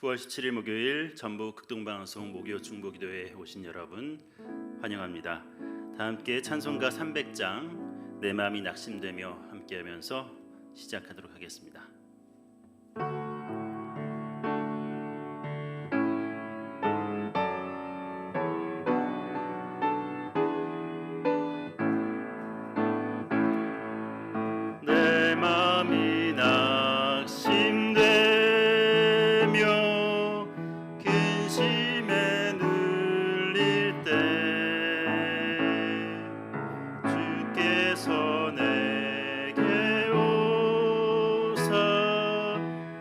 9월 17일 목요일 전북 극동방송 목요 중보기도에 오신 여러분 환영합니다. 다 함께 찬송가 300장 내 마음이 낙심되며 함께하면서 시작하도록 하겠습니다. 내 마음이 낙심되며 근심에 눌릴 때 주께서 내게 오사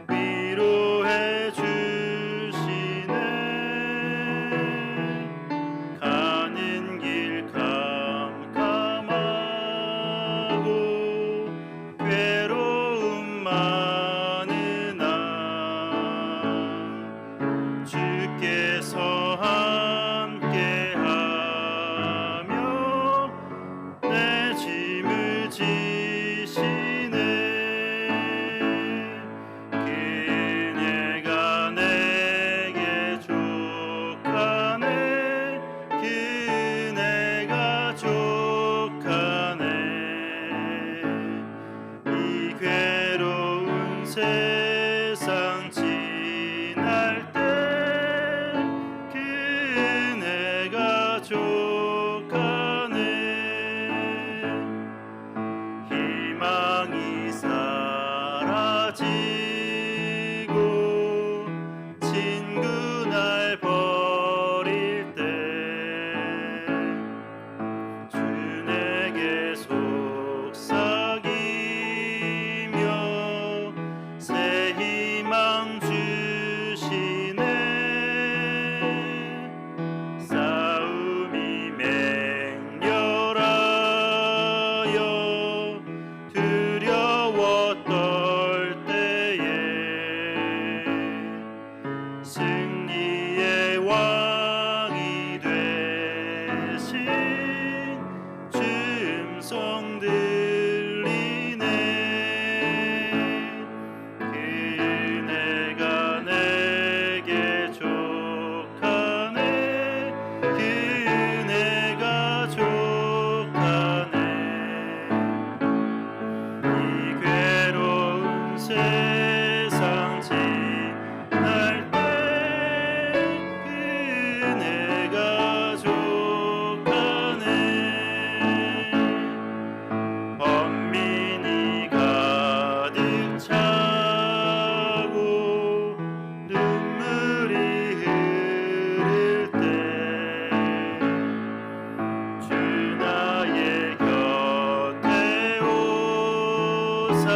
위로해 주시네. 가는 길 캄캄하고 괴로움 많으나 주께서 함께하며 내 짐을 지시네. 그네가 내게 족하네. 그네가 족하네. 이 괴로운 세상 지날 때 그네가 족하네. 희망이 사라지고 친구 날 버릴 때 주 내게 속삭이며 새 희망 주시네. 싸움이 맹렬하여 두려워 떨 때에 승리의 왕이 되신 주 음성 들리네. 그네가 내게 족하네. 그네가 족하네. 이 괴로운 세상 지날 때 그네가 족하네. 번민이 가득 차고 눈물이 흐를 때 주 나의 곁에 오사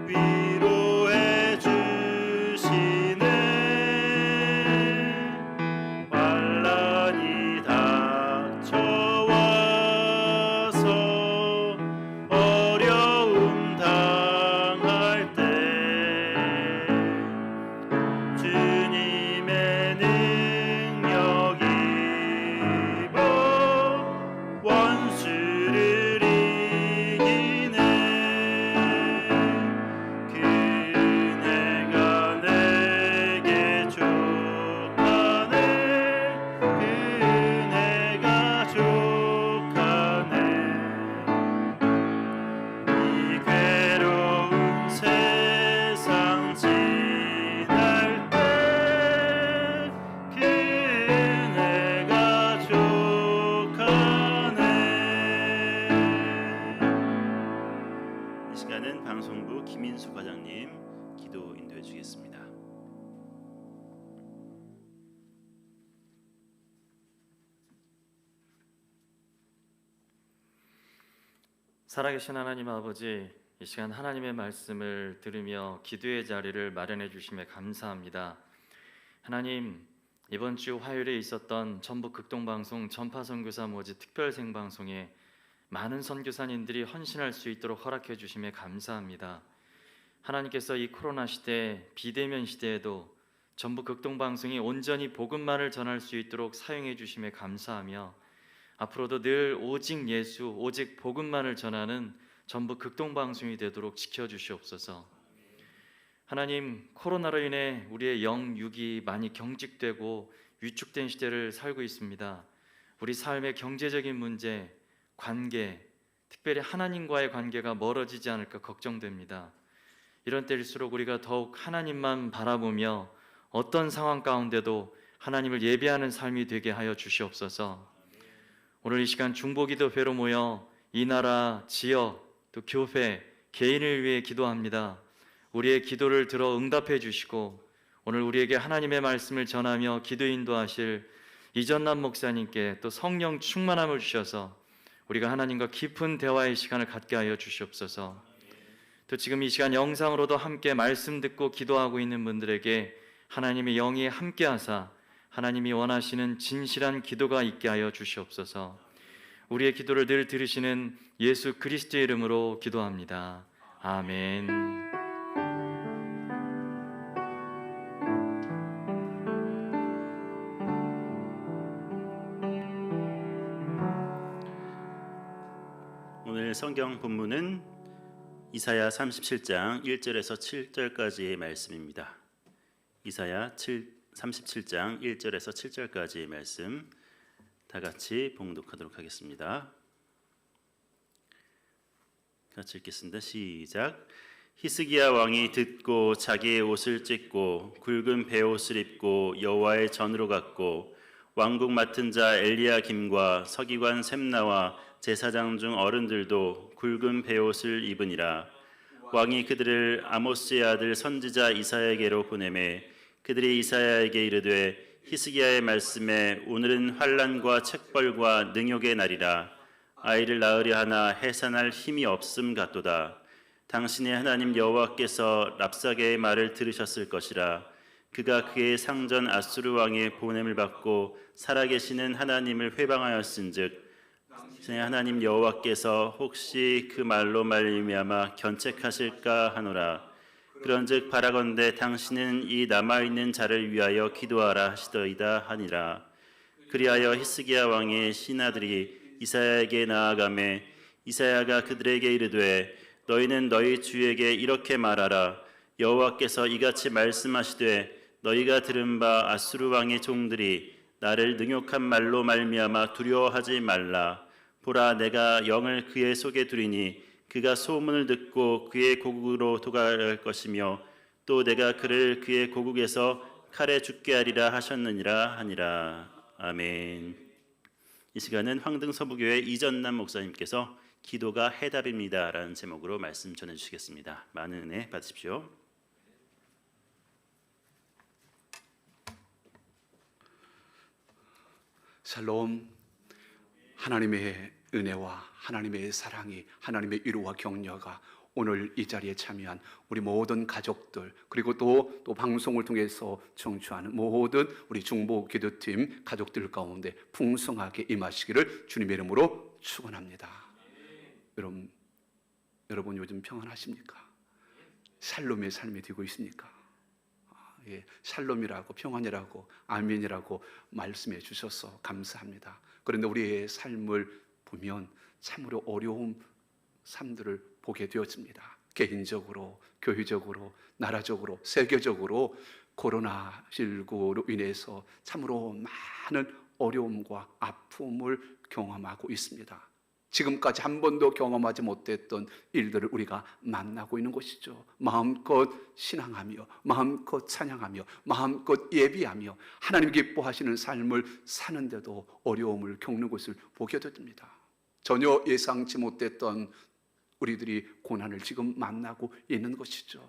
위로해 주시네. 환난이 닥쳐와서 어려움 당할 때 주님의 능력 입어 원수를 이기네. 그네가 내게 족하네. 그네가 족하네. 이 괴로운 세상 지날 때 그네가 족하네. 이 시간은 방송부 김인수 과장님 기도 인도해 주겠습니다. 살아계신 하나님 아버지, 이 시간 하나님의 말씀을 들으며 기도의 자리를 마련해 주심에 감사합니다. 하나님, 이번 주 화요일에 있었던 전북 극동방송 전파선교사 모집 특별생방송에 많은 선교사님들이 헌신할 수 있도록 허락해 주심에 감사합니다. 하나님께서 이 코로나 시대, 비대면 시대에도 전북 극동방송이 온전히 복음만을 전할 수 있도록 사용해 주심에 감사하며 앞으로도 늘 오직 예수, 오직 복음만을 전하는 전북 극동방송이 되도록 지켜주시옵소서. 하나님, 코로나로 인해 우리의 영육이 많이 경직되고 위축된 시대를 살고 있습니다. 우리 삶의 경제적인 문제, 관계, 특별히 하나님과의 관계가 멀어지지 않을까 걱정됩니다. 이런 때일수록 우리가 더욱 하나님만 바라보며 어떤 상황 가운데도 하나님을 예배하는 삶이 되게 하여 주시옵소서. 오늘 이 시간 중보기도회로 모여 이 나라, 지역, 또 교회, 개인을 위해 기도합니다. 우리의 기도를 들어 응답해 주시고 오늘 우리에게 하나님의 말씀을 전하며 기도 인도하실 이전남 목사님께 또 성령 충만함을 주셔서 우리가 하나님과 깊은 대화의 시간을 갖게 하여 주시옵소서. 또 지금 이 시간 영상으로도 함께 말씀 듣고 기도하고 있는 분들에게 하나님의 영이 함께하사 하나님이 원하시는 진실한 기도가 있게 하여 주시옵소서. 우리의 기도를 늘 들으시는 예수 그리스도의 이름으로 기도합니다. 아멘. 오늘 성경 본문은 이사야 37장 1절에서 7절까지의 말씀입니다. 이사야 37장 1절에서 7절까지의 말씀 다 같이 봉독하도록 하겠습니다. 같이 읽겠습니다. 시작. 히스기야 왕이 듣고 자기의 옷을 찢고 굵은 베옷을 입고 여호와의 전으로 갔고 왕국 맡은 자 엘리야김과 서기관 셈나와 제사장 중 어른들도 굵은 베옷을 입으니라. 왕이 그들을 아모스의 아들 선지자 이사야에게로 보내매 그들이 이사야에게 이르되 히스기야의 말씀에 오늘은 환난과 책벌과 능욕의 날이라. 아이를 낳으려 하나 해산할 힘이 없음 같도다. 당신의 하나님 여호와께서 랍사게의 말을 들으셨을 것이라. 그가 그의 상전 아수르 왕의 보냄을 받고 살아계시는 하나님을 회방하였은즉 당신의 하나님 여호와께서 혹시 그 말로 말미암아 견책하실까 하노라. 그런즉 바라건대 당신은 이 남아있는 자를 위하여 기도하라 하시더이다 하니라. 그리하여 히스기야 왕의 신하들이 이사야에게 나아가매 이사야가 그들에게 이르되 너희는 너희 주에게 이렇게 말하라. 여호와께서 이같이 말씀하시되 너희가 들은 바 아수르 왕의 종들이 나를 능욕한 말로 말미암아 두려워하지 말라. 보라, 내가 영을 그의 속에 두리니 그가 소문을 듣고 그의 고국으로 도갈 것이며 또 내가 그를 그의 고국에서 칼에 죽게 하리라 하셨느니라 하니라. 아멘. 이 시간은 황등서부교회 이전남 목사님께서 기도가 해답입니다 라는 제목으로 말씀 전해주시겠습니다. 많은 은혜 받으십시오. 샬롬. 하나님의 은혜와 하나님의 사랑이, 하나님의 위로와 격려가 오늘 이 자리에 참여한 우리 모든 가족들, 그리고 또 방송을 통해서 청취하는 모든 우리 중보기도팀 가족들 가운데 풍성하게 임하시기를 주님의 이름으로 축원합니다. 여러분 요즘 평안하십니까? 샬롬의 삶이 되고 있습니까? 샬롬이라고, 평안이라고, 아멘이라고 말씀해 주셔서 감사합니다. 그런데 우리의 삶을 보면 참으로 어려운 삶들을 보게 되었습니다. 개인적으로, 교회적으로, 나라적으로, 세계적으로 코로나19로 인해서 참으로 많은 어려움과 아픔을 경험하고 있습니다. 지금까지 한 번도 경험하지 못했던 일들을 우리가 만나고 있는 것이죠. 마음껏 신앙하며, 마음껏 찬양하며, 마음껏 예비하며 하나님 기뻐하시는 삶을 사는데도 어려움을 겪는 것을 보게 됩니다. 전혀 예상치 못했던 우리들이 고난을 지금 만나고 있는 것이죠.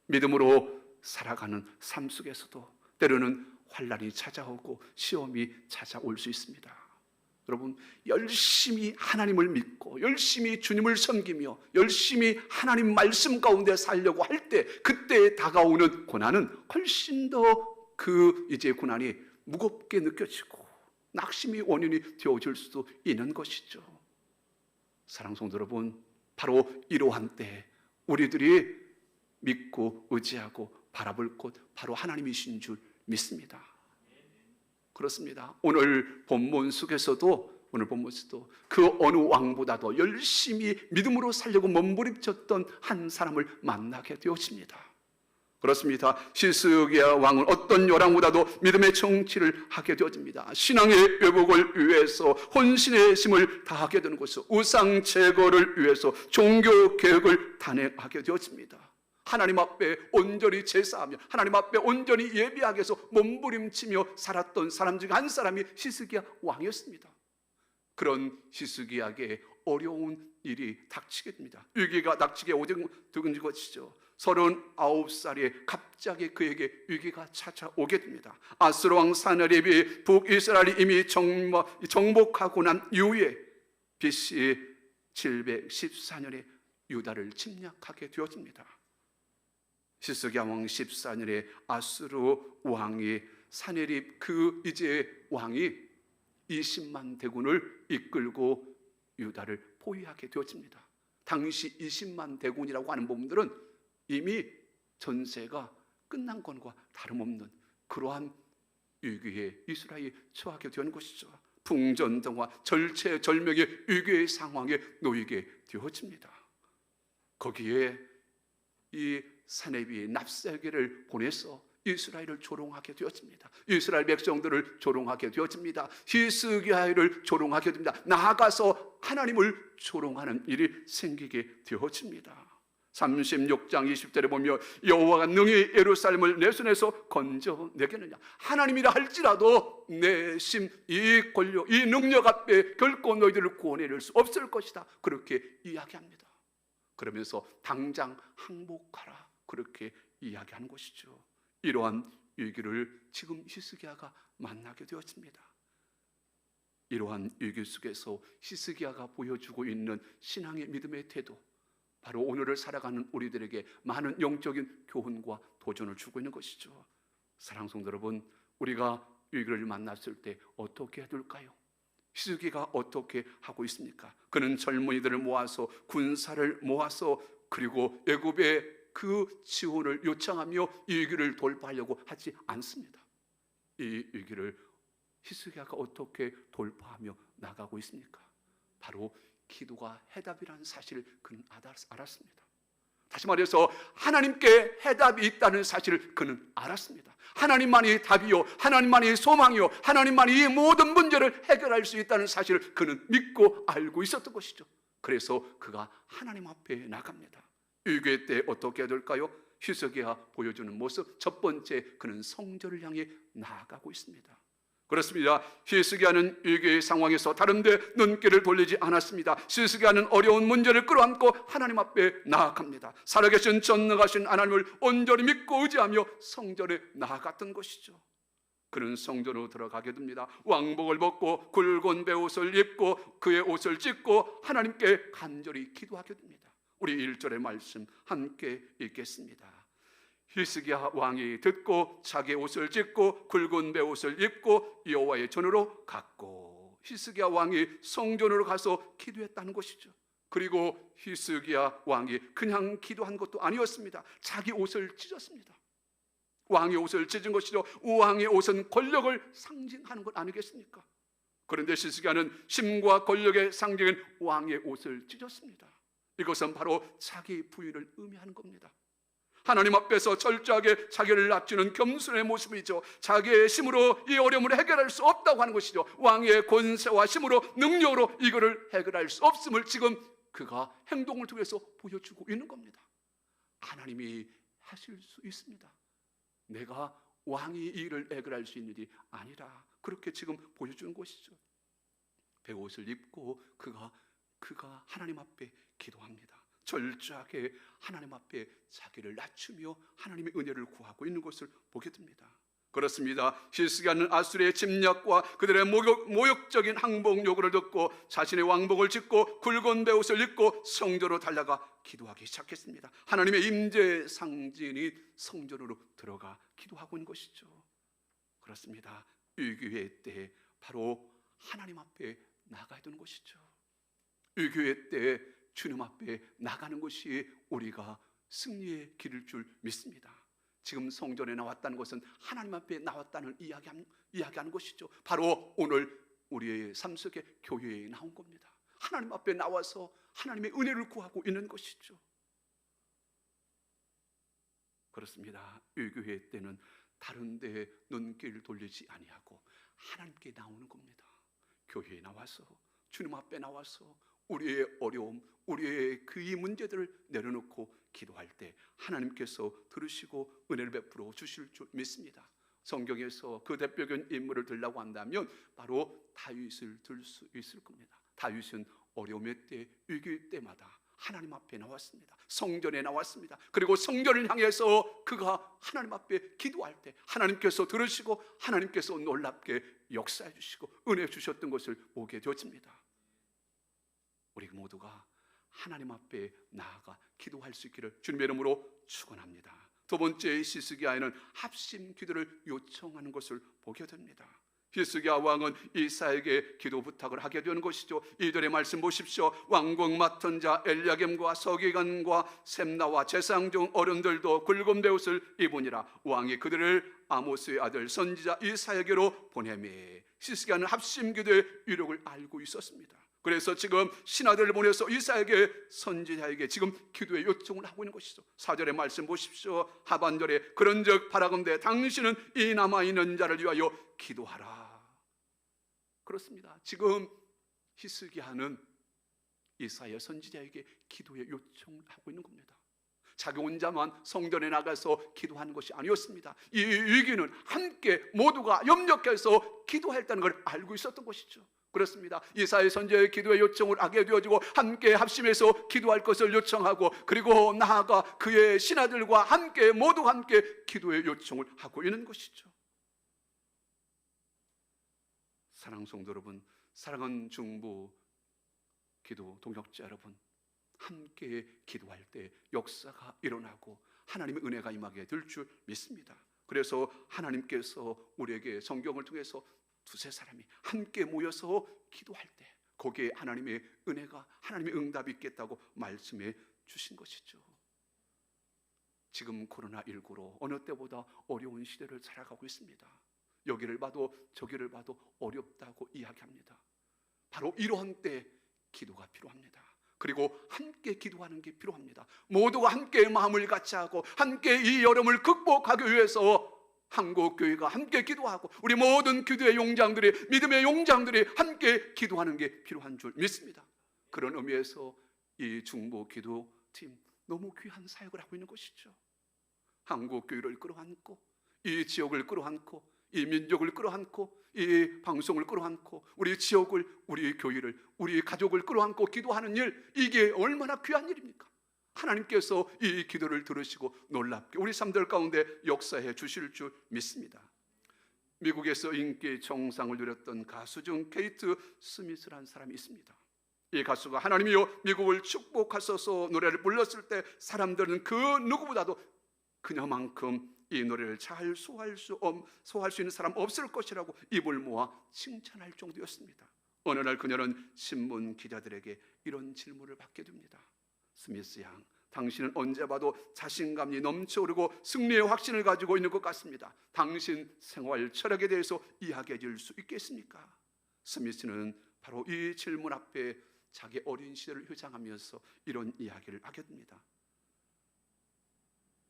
믿음으로 살아가는 삶 속에서도 때로는 환난이 찾아오고 시험이 찾아올 수 있습니다. 여러분, 열심히 하나님을 믿고 열심히 주님을 섬기며 열심히 하나님 말씀 가운데 살려고 할 때 그때 다가오는 고난은 훨씬 더 이제 고난이 무겁게 느껴지고 낙심이 원인이 되어질 수도 있는 것이죠. 사랑하는 성도 여러분, 바로 이러한 때 우리들이 믿고 의지하고 바라볼 곳 바로 하나님이신 줄 믿습니다. 그렇습니다. 오늘 본문 속에서도 그 어느 왕보다도 열심히 믿음으로 살려고 몸부림쳤던 한 사람을 만나게 되었습니다. 그렇습니다. 히스기야 왕은 어떤 요람보다도 믿음의 정치를 하게 되어집니다. 신앙의 회복을 위해서 혼신의 힘을 다하게 되는 것이죠. 우상 제거를 위해서 종교 개혁을 단행하게 되어집니다. 하나님 앞에 온전히 제사하며 하나님 앞에 온전히 예배하기 위해서 몸부림치며 살았던 사람 중 한 사람이 히스기야 왕이었습니다. 그런 히스기야에게 어려운 일이 닥치게 됩니다. 위기가 닥치게 오던 것이죠. 39살에 갑자기 그에게 위기가 찾아오게 됩니다. 아수르 왕 사나립이 북이스라엘이 이미 정복하고 난 이후에 BC 714년에 유다를 침략하게 되어집니다. 히스기야 왕 14년에 아수르 왕이 사네립 이제 왕이 20만 대군을 이끌고 유다를 포위하게 되어집니다. 당시 20만 대군이라고 하는 부분들은 이미 전세가 끝난 것과 다름없는 그러한 위기에 이스라엘이 처하게 되는 것이죠. 풍전등화 절체절명의 위기의 상황에 놓이게 되어집니다. 거기에 이 사네비 납세계를 보내서 이스라엘을 조롱하게 되었습니다. 이스라엘 백성들을 조롱하게 되었습니다. 히스기야를 조롱하게 됩니다. 나아가서 하나님을 조롱하는 일이 생기게 되어집니다. 36장 20절에 보면 여호와가 능히 예루살렘을 내 손에서 건져내겠느냐. 하나님이라 할지라도 내 힘, 이 권력, 이 능력 앞에 결코 너희들을 구원해낼 수 없을 것이다. 그렇게 이야기합니다. 그러면서 당장 항복하라. 그렇게 이야기하는 것이죠. 이러한 위기를 지금 히스기야가 만나게 되었습니다. 이러한 위기 속에서 히스기야가 보여주고 있는 신앙의 믿음의 태도, 바로 오늘을 살아가는 우리들에게 많은 영적인 교훈과 도전을 주고 있는 것이죠. 사랑하는 성도 여러분, 우리가 위기를 만났을 때 어떻게 해야 될까요? 히스기야가 어떻게 하고 있습니까? 그는 젊은이들을 모아서 군사를 모아서 그리고 애굽의 그 지원을 요청하며 이 위기를 돌파하려고 하지 않습니다. 이 위기를 히스기야가 어떻게 돌파하며 나가고 있습니까? 바로 기도가 해답이라는 사실을 그는 알았습니다. 다시 말해서 하나님께 해답이 있다는 사실을 그는 알았습니다. 하나님만이 답이요, 하나님만이 소망이요, 하나님만이 이 모든 문제를 해결할 수 있다는 사실을 그는 믿고 알고 있었던 것이죠. 그래서 그가 하나님 앞에 나갑니다. 위기 때 어떻게 해야 될까요? 히스기야 보여주는 모습, 첫 번째, 그는 성전을 향해 나아가고 있습니다. 그렇습니다. 히스기야는 위기의 상황에서 다른 데 눈길을 돌리지 않았습니다. 히스기야는 어려운 문제를 끌어안고 하나님 앞에 나아갑니다. 살아계신 전능하신 하나님을 온전히 믿고 의지하며 성전에 나아갔던 것이죠. 그는 성전으로 들어가게 됩니다. 왕복을 벗고 굵은 베옷을 입고 그의 옷을 찢고 하나님께 간절히 기도하게 됩니다. 우리 1절의 말씀 함께 읽겠습니다. 히스기야 왕이 듣고 자기 옷을 찢고 굵은 베옷을 입고 여호와의 전으로 갔고, 히스기야 왕이 성전으로 가서 기도했다는 것이죠. 그리고 히스기야 왕이 그냥 기도한 것도 아니었습니다. 자기 옷을 찢었습니다. 왕의 옷을 찢은 것이죠. 왕의 옷은 권력을 상징하는 것 아니겠습니까? 그런데 히스기야는 힘과 권력의 상징인 왕의 옷을 찢었습니다. 이것은 바로 자기 부인을 의미하는 겁니다. 하나님 앞에서 철저하게 자기를 낮추는 겸손의 모습이죠. 자기의 힘으로 이 어려움을 해결할 수 없다고 하는 것이죠. 왕의 권세와 힘으로, 능력으로 이거를 해결할 수 없음을 지금 그가 행동을 통해서 보여주고 있는 겁니다. 하나님이 하실 수 있습니다. 내가 왕이 이 일을 해결할 수 있는 일이 아니라 그렇게 지금 보여주는 것이죠. 베옷을 입고 그가 하나님 앞에 기도합니다. 철저하게 하나님 앞에 자기를 낮추며 하나님의 은혜를 구하고 있는 것을 보게 됩니다. 그렇습니다. 히스기야는 아수르의 침략과 그들의 모욕적인 항복 요구를 듣고 자신의 왕복을 찢고 굵은 베옷을 입고 성전으로 달려가 기도하기 시작했습니다. 하나님의 임재 상징이 성전으로 들어가 기도하고 있는 것이죠. 그렇습니다. 위기의 때 바로 하나님 앞에 나가야 되는 것이죠. 위기의 때 주님 앞에 나가는 것이 우리가 승리의 길일 줄 믿습니다. 지금 성전에 나왔다는 것은 하나님 앞에 나왔다는 이야기하는 것이죠. 바로 오늘 우리의 삶 속에 교회에 나온 겁니다. 하나님 앞에 나와서 하나님의 은혜를 구하고 있는 것이죠. 그렇습니다. 위기의 때는 다른 데에 눈길 돌리지 아니하고 하나님께 나오는 겁니다. 교회에 나와서, 주님 앞에 나와서 우리의 어려움, 우리의 그 이 문제들을 내려놓고 기도할 때 하나님께서 들으시고 은혜를 베풀어 주실 줄 믿습니다. 성경에서 그 대표적인 인물을 들라고 한다면 바로 다윗을 들 수 있을 겁니다. 다윗은 어려움의 때, 위기의 때마다 하나님 앞에 나왔습니다. 성전에 나왔습니다. 그리고 성전을 향해서 그가 하나님 앞에 기도할 때 하나님께서 들으시고 하나님께서 놀랍게 역사해 주시고 은혜 주셨던 것을 보게 되었습니다. 우리 모두가 하나님 앞에 나아가 기도할 수 있기를 주님의 이름으로 축원합니다. 두 번째, 히스기야에는 합심 기도를 요청하는 것을 보게 됩니다. 히스기야 왕은 이사에게 기도 부탁을 하게 되는 것이죠. 이들의 말씀 보십시오. 왕궁 맡은 자 엘야겜과 서기관과 셈나와 제사장 중 어른들도 굵은 베옷을 입으니라. 왕이 그들을 아모스의 아들 선지자 이사에게로 보내매. 히스기야는 합심 기도의 위력을 알고 있었습니다. 그래서 지금 신하들을 보내서 이사에게, 선지자에게 지금 기도의 요청을 하고 있는 것이죠. 4절의 말씀 보십시오. 하반절에 그런즉 바라건대 당신은 이 남아있는 자를 위하여 기도하라. 그렇습니다. 지금 히스기야는 이사야 선지자에게 기도의 요청을 하고 있는 겁니다. 자기 혼자만 성전에 나가서 기도하는 것이 아니었습니다. 이 위기는 함께 모두가 협력해서 기도했다는 걸 알고 있었던 것이죠. 그렇습니다. 이사야 선지자의 기도의 요청을 하게 되어지고 함께 합심해서 기도할 것을 요청하고 그리고 나아가 그의 신하들과 함께 모두 함께 기도의 요청을 하고 있는 것이죠. 사랑하는 성도 여러분, 사랑하는 중보 기도 동역자 여러분, 함께 기도할 때 역사가 일어나고 하나님의 은혜가 임하게 될 줄 믿습니다. 그래서 하나님께서 우리에게 성경을 통해서 두세 사람이 함께 모여서 기도할 때 거기에 하나님의 은혜가, 하나님의 응답이 있겠다고 말씀해 주신 것이죠. 지금 코로나19로 어느 때보다 어려운 시대를 살아가고 있습니다. 여기를 봐도 저기를 봐도 어렵다고 이야기합니다. 바로 이러한 때 기도가 필요합니다. 그리고 함께 기도하는 게 필요합니다. 모두가 함께 마음을 같이 하고 함께 이 여름을 극복하기 위해서 한국교회가 함께 기도하고 우리 모든 기도의 용장들이, 믿음의 용장들이 함께 기도하는 게 필요한 줄 믿습니다. 그런 의미에서 이 중보 기도팀 너무 귀한 사역을 하고 있는 것이죠. 한국교회를 끌어안고 이 지역을 끌어안고 이 민족을 끌어안고 이 방송을 끌어안고 우리 지역을, 우리 교회를, 우리 가족을 끌어안고 기도하는 일, 이게 얼마나 귀한 일입니까? 하나님께서 이 기도를 들으시고 놀랍게 우리 삶들 가운데 역사해 주실 줄 믿습니다. 미국에서 인기 정상을 누렸던 가수 중 케이트 스미스라는 사람이 있습니다. 이 가수가 하나님이여 미국을 축복하소서 노래를 불렀을 때 사람들은 그 누구보다도 그녀만큼 이 노래를 잘 소화할 수 있는 사람 없을 것이라고 입을 모아 칭찬할 정도였습니다. 어느 날 그녀는 신문 기자들에게 이런 질문을 받게 됩니다. 스미스 양, 당신은 언제 봐도 자신감이 넘쳐오르고 승리의 확신을 가지고 있는 것 같습니다. 당신 생활 철학에 대해서 이야기해 줄 수 있겠습니까? 스미스는 바로 이 질문 앞에 자기 어린 시절을 회상하면서 이런 이야기를 하게 됩니다.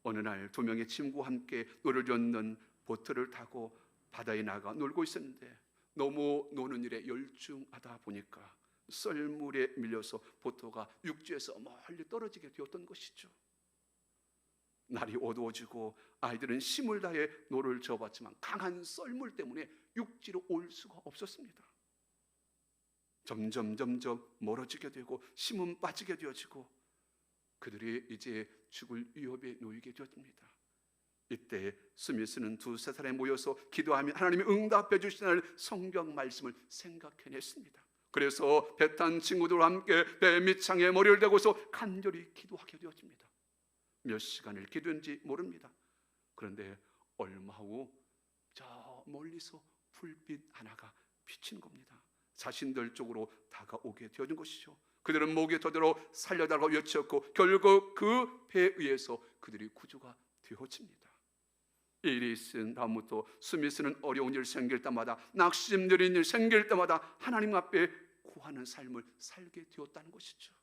어느 날 두 명의 친구와 함께 노를 젓는 보트를 타고 바다에 나가 놀고 있었는데 너무 노는 일에 열중하다 보니까 썰물에 밀려서 보트가 육지에서 멀리 떨어지게 되었던 것이죠. 날이 어두워지고 아이들은 힘을 다해 노를 저어봤지만 강한 썰물 때문에 육지로 올 수가 없었습니다. 점점 멀어지게 되고 힘은 빠지게 되어지고 그들이 이제 죽을 위협에 놓이게 되었습니다. 이때 스미스는 두세 사람이 모여서 기도하며 하나님이 응답해 주시는 성경 말씀을 생각해냈습니다. 그래서 배 탄 친구들과 함께 배 밑창에 머리를 대고서 간절히 기도하게 되었습니다. 몇 시간을 기도했는지 모릅니다. 그런데 얼마 후 저 멀리서 불빛 하나가 비친 겁니다. 자신들 쪽으로 다가오게 되어진 것이죠. 그들은 목에 더들어 살려달라고 외쳤고 결국 그 배에 의해서 그들이 구조가 되어집니다. 일이 있은 다음부터 스미스는 어려운 일 생길 때마다, 낙심드린 일 생길 때마다 하나님 앞에 구하는 삶을 살게 되었다는 것이죠.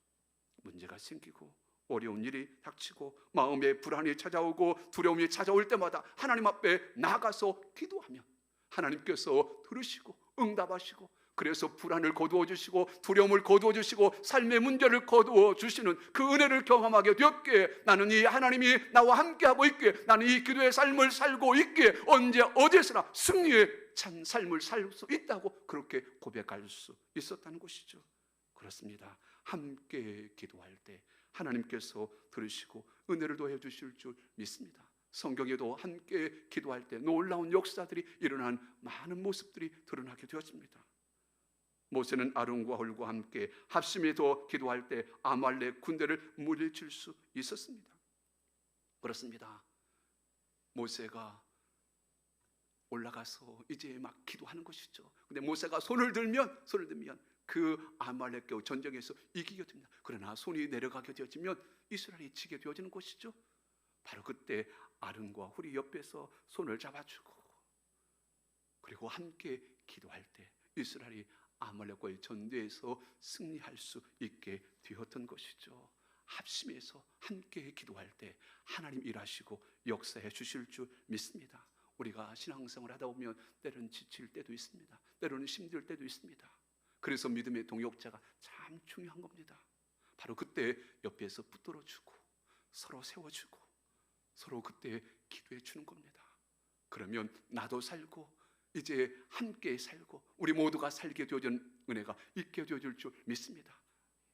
문제가 생기고 어려운 일이 닥치고 마음에 불안이 찾아오고 두려움이 찾아올 때마다 하나님 앞에 나가서 기도하면 하나님께서 들으시고 응답하시고, 그래서 불안을 거두어 주시고 두려움을 거두어 주시고 삶의 문제를 거두어 주시는 그 은혜를 경험하게 되었기에 나는 이 하나님이 나와 함께하고 있기에, 나는 이 기도의 삶을 살고 있기에 언제 어디서나 승리의 찬 삶을 살 수 있다고 그렇게 고백할 수 있었다는 것이죠. 그렇습니다. 함께 기도할 때 하나님께서 들으시고 은혜를 더해 주실 줄 믿습니다. 성경에도 함께 기도할 때 놀라운 역사들이 일어난 많은 모습들이 드러나게 되었습니다. 모세는 아론과 홀과 함께 합심해서 기도할 때 아말렉 군대를 물리칠 수 있었습니다. 그렇습니다. 모세가 올라가서 이제 막 기도하는 것이죠. 근데 모세가 손을 들면 그 아말렉과 전쟁에서 이기게 됩니다. 그러나 손이 내려가게 되어지면 이스라엘이 지게 되어지는 것이죠. 바로 그때 아론과 홀이 옆에서 손을 잡아주고 그리고 함께 기도할 때 이스라엘이 아말렉과의 전투에서 승리할 수 있게 되었던 것이죠. 합심해서 함께 기도할 때 하나님 일하시고 역사해 주실 줄 믿습니다. 우리가 신앙생활을 하다 보면 때로는 지칠 때도 있습니다. 때로는 힘들 때도 있습니다. 그래서 믿음의 동역자가 참 중요한 겁니다. 바로 그때 옆에서 붙들어주고 서로 세워주고 서로 그때 기도해 주는 겁니다. 그러면 나도 살고 이제 함께 살고 우리 모두가 살게 되어진 은혜가 있게 되어질 줄 믿습니다.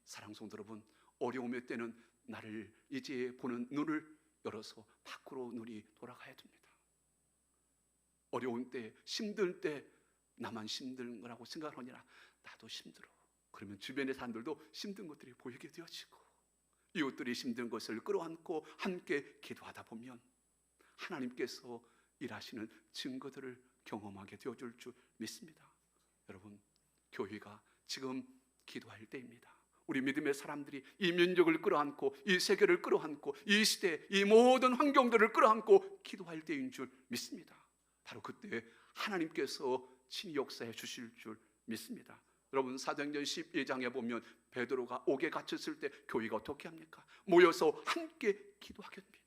사랑하는 성도 여러분, 어려움의 때는 나를 이제 보는 눈을 열어서 밖으로 눈이 돌아가야 됩니다. 어려운 때, 힘들 때 나만 힘든 거라고 생각하느냐, 나도 힘들어. 그러면 주변의 사람들도 힘든 것들이 보이게 되어지고 이웃들이 힘든 것을 끌어안고 함께 기도하다 보면 하나님께서 일하시는 증거들을 경험하게 되어줄 줄 믿습니다. 여러분, 교회가 지금 기도할 때입니다. 우리 믿음의 사람들이 이 민족을 끌어안고 이 세계를 끌어안고 이 시대 이 모든 환경들을 끌어안고 기도할 때인 줄 믿습니다. 바로 그때 하나님께서 친히 역사해 주실 줄 믿습니다. 여러분, 사도행전 12장에 보면 베드로가 옥에 갇혔을 때 교회가 어떻게 합니까? 모여서 함께 기도하게 됩니다.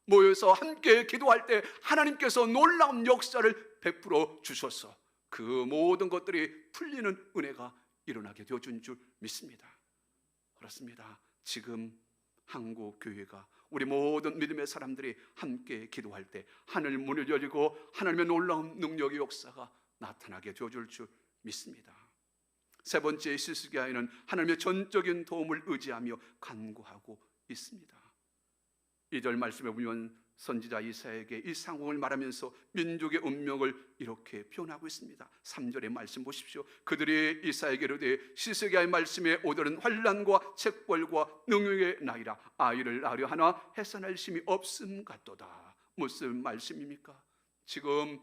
모여서 함께 기도할 때 하나님께서 놀라운 역사를 베풀어 주셔서 그 모든 것들이 풀리는 은혜가 일어나게 되어준 줄 믿습니다. 그렇습니다. 지금 한국 교회가 우리 모든 믿음의 사람들이 함께 기도할 때 하늘 문을 열고 하나님의 놀라운 능력의 역사가 나타나게 되어줄 줄 믿습니다. 세 번째, 시스기야에는 하나님의 전적인 도움을 의지하며 간구하고 있습니다. 2절 말씀에 보면 선지자 이사야에게 이 상황을 말하면서 민족의 운명을 이렇게 표현하고 있습니다. 3절의 말씀 보십시오. 그들이 이사야에게 이르되 시스기야의 말씀에 오더는 환난과 책벌과 능욕의 나이라 아이를 낳으려 하나 해산할 힘이 없음 같도다. 무슨 말씀입니까? 지금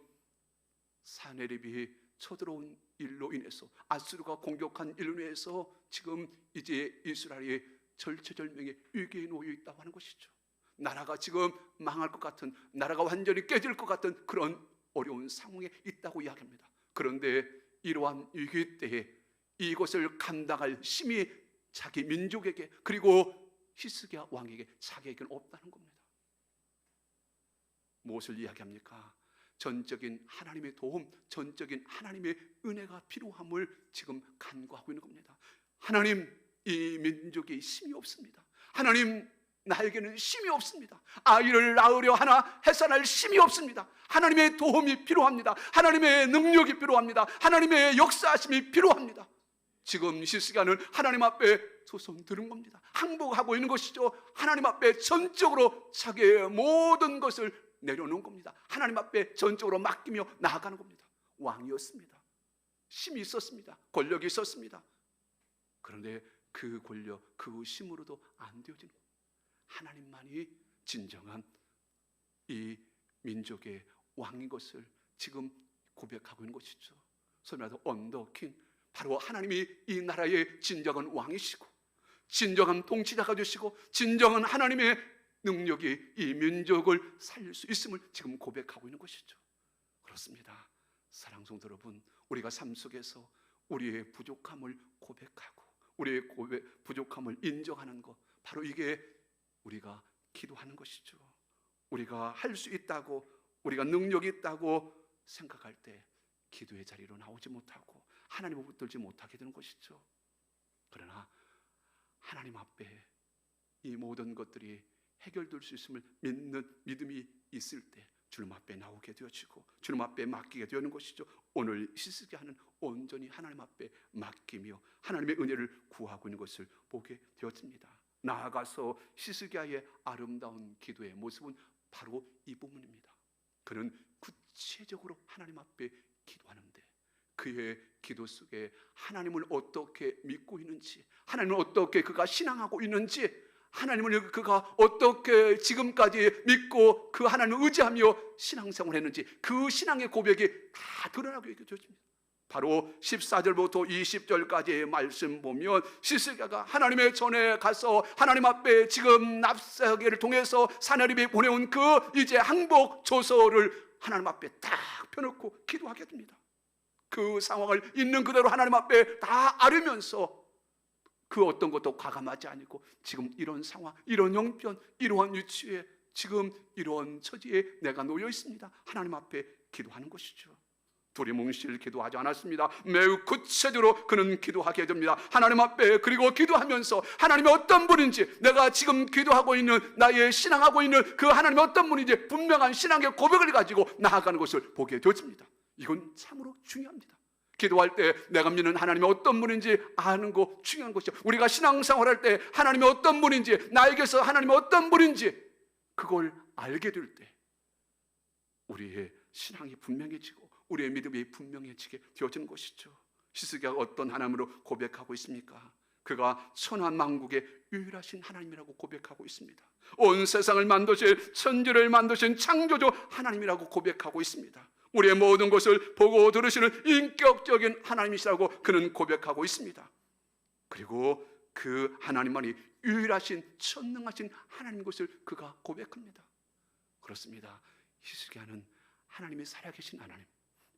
사네립이 쳐들어온 일로 인해서 아수르가 공격한 일로 인해서 지금 이제 이스라엘이 절체절명의 위기에 놓여 있다고 하는 것이죠. 나라가 지금 망할 것 같은, 나라가 완전히 깨질 것 같은 그런 어려운 상황에 있다고 이야기합니다. 그런데 이러한 위기 때에 이것을 감당할 힘이 자기 민족에게 그리고 히스기야 왕에게 자기에게는 없다는 겁니다. 무엇을 이야기합니까? 전적인 하나님의 도움, 전적인 하나님의 은혜가 필요함을 지금 간구하고 있는 겁니다. 하나님, 이 민족에 힘이 없습니다. 하나님, 나에게는 힘이 없습니다. 아이를 낳으려 하나 해산할 힘이 없습니다. 하나님의 도움이 필요합니다. 하나님의 능력이 필요합니다. 하나님의 역사하심이 필요합니다. 지금 시스기야는 하나님 앞에 소송 들은 겁니다. 항복하고 있는 것이죠. 하나님 앞에 전적으로 자기의 모든 것을 내려놓은 겁니다. 하나님 앞에 전적으로 맡기며 나아가는 겁니다. 왕이었습니다. 힘이 있었습니다. 권력이 있었습니다. 그런데 그 권력, 그 힘으로도 안 되어지는 겁니다. 하나님만이 진정한 이 민족의 왕인 것을 지금 고백하고 있는 것이죠. 소위 말해서 언더킹, 바로 하나님이 이 나라의 진정한 왕이시고 진정한 통치자가 되시고 진정한 하나님의 능력이 이 민족을 살릴 수 있음을 지금 고백하고 있는 것이죠. 그렇습니다. 사랑하는 성도 여러분, 우리가 삶 속에서 우리의 부족함을 고백하고 우리의 부족함을 인정하는 것, 바로 이게 우리가 기도하는 것이죠. 우리가 할 수 있다고, 우리가 능력이 있다고 생각할 때 기도의 자리로 나오지 못하고 하나님을 붙들지 못하게 되는 것이죠. 그러나 하나님 앞에 이 모든 것들이 해결될 수 있음을 믿는 믿음이 있을 때 주님 앞에 나오게 되어지고 주님 앞에 맡기게 되는 것이죠. 오늘 히스기야는 온전히 하나님 앞에 맡기며 하나님의 은혜를 구하고 있는 것을 보게 되었습니다. 나아가서 히스기야의 아름다운 기도의 모습은 바로 이 부분입니다. 그는 구체적으로 하나님 앞에 기도하는데 그의 기도 속에 하나님을 어떻게 믿고 있는지, 하나님을 어떻게 그가 신앙하고 있는지, 하나님을 그가 어떻게 지금까지 믿고 그 하나님을 의지하며 신앙생활을 했는지 그 신앙의 고백이 다 드러나게 되었습니다. 바로 14절부터 20절까지의 말씀 보면 히스기야가 하나님의 전에 가서 하나님 앞에 지금 납사기를 통해서 사내립이 보내온 그 이제 항복 조서를 하나님 앞에 딱 펴놓고 기도하게 됩니다. 그 상황을 있는 그대로 하나님 앞에 다 아뢰면서 그 어떤 것도 과감하지 아니고 지금 이런 상황, 이런 형편, 이러한 위치에 지금 이런 처지에 내가 놓여 있습니다. 하나님 앞에 기도하는 것이죠. 두리뭉실 기도하지 않았습니다. 매우 구체적으로 그는 기도하게 됩니다. 하나님 앞에 그리고 기도하면서 하나님이 어떤 분인지, 내가 지금 기도하고 있는 나의 신앙하고 있는 그 하나님이 어떤 분인지 분명한 신앙의 고백을 가지고 나아가는 것을 보게 되었습니다. 이건 참으로 중요합니다. 기도할 때 내가 믿는 하나님이 어떤 분인지 아는 거 중요한 것이죠. 우리가 신앙생활할 때 하나님이 어떤 분인지, 나에게서 하나님이 어떤 분인지 그걸 알게 될 때 우리의 신앙이 분명해지고 우리의 믿음이 분명해지게 되어지는 것이죠. 히스기야가 어떤 하나님으로 고백하고 있습니까? 그가 천하만국의 유일하신 하나님이라고 고백하고 있습니다. 온 세상을 만드신, 천지를 만드신 창조주 하나님이라고 고백하고 있습니다. 우리의 모든 것을 보고 들으시는 인격적인 하나님이시라고 그는 고백하고 있습니다. 그리고 그 하나님만이 유일하신 전능하신 하나님인 것을 그가 고백합니다. 그렇습니다. 히스기야는 하나님이 살아계신 하나님,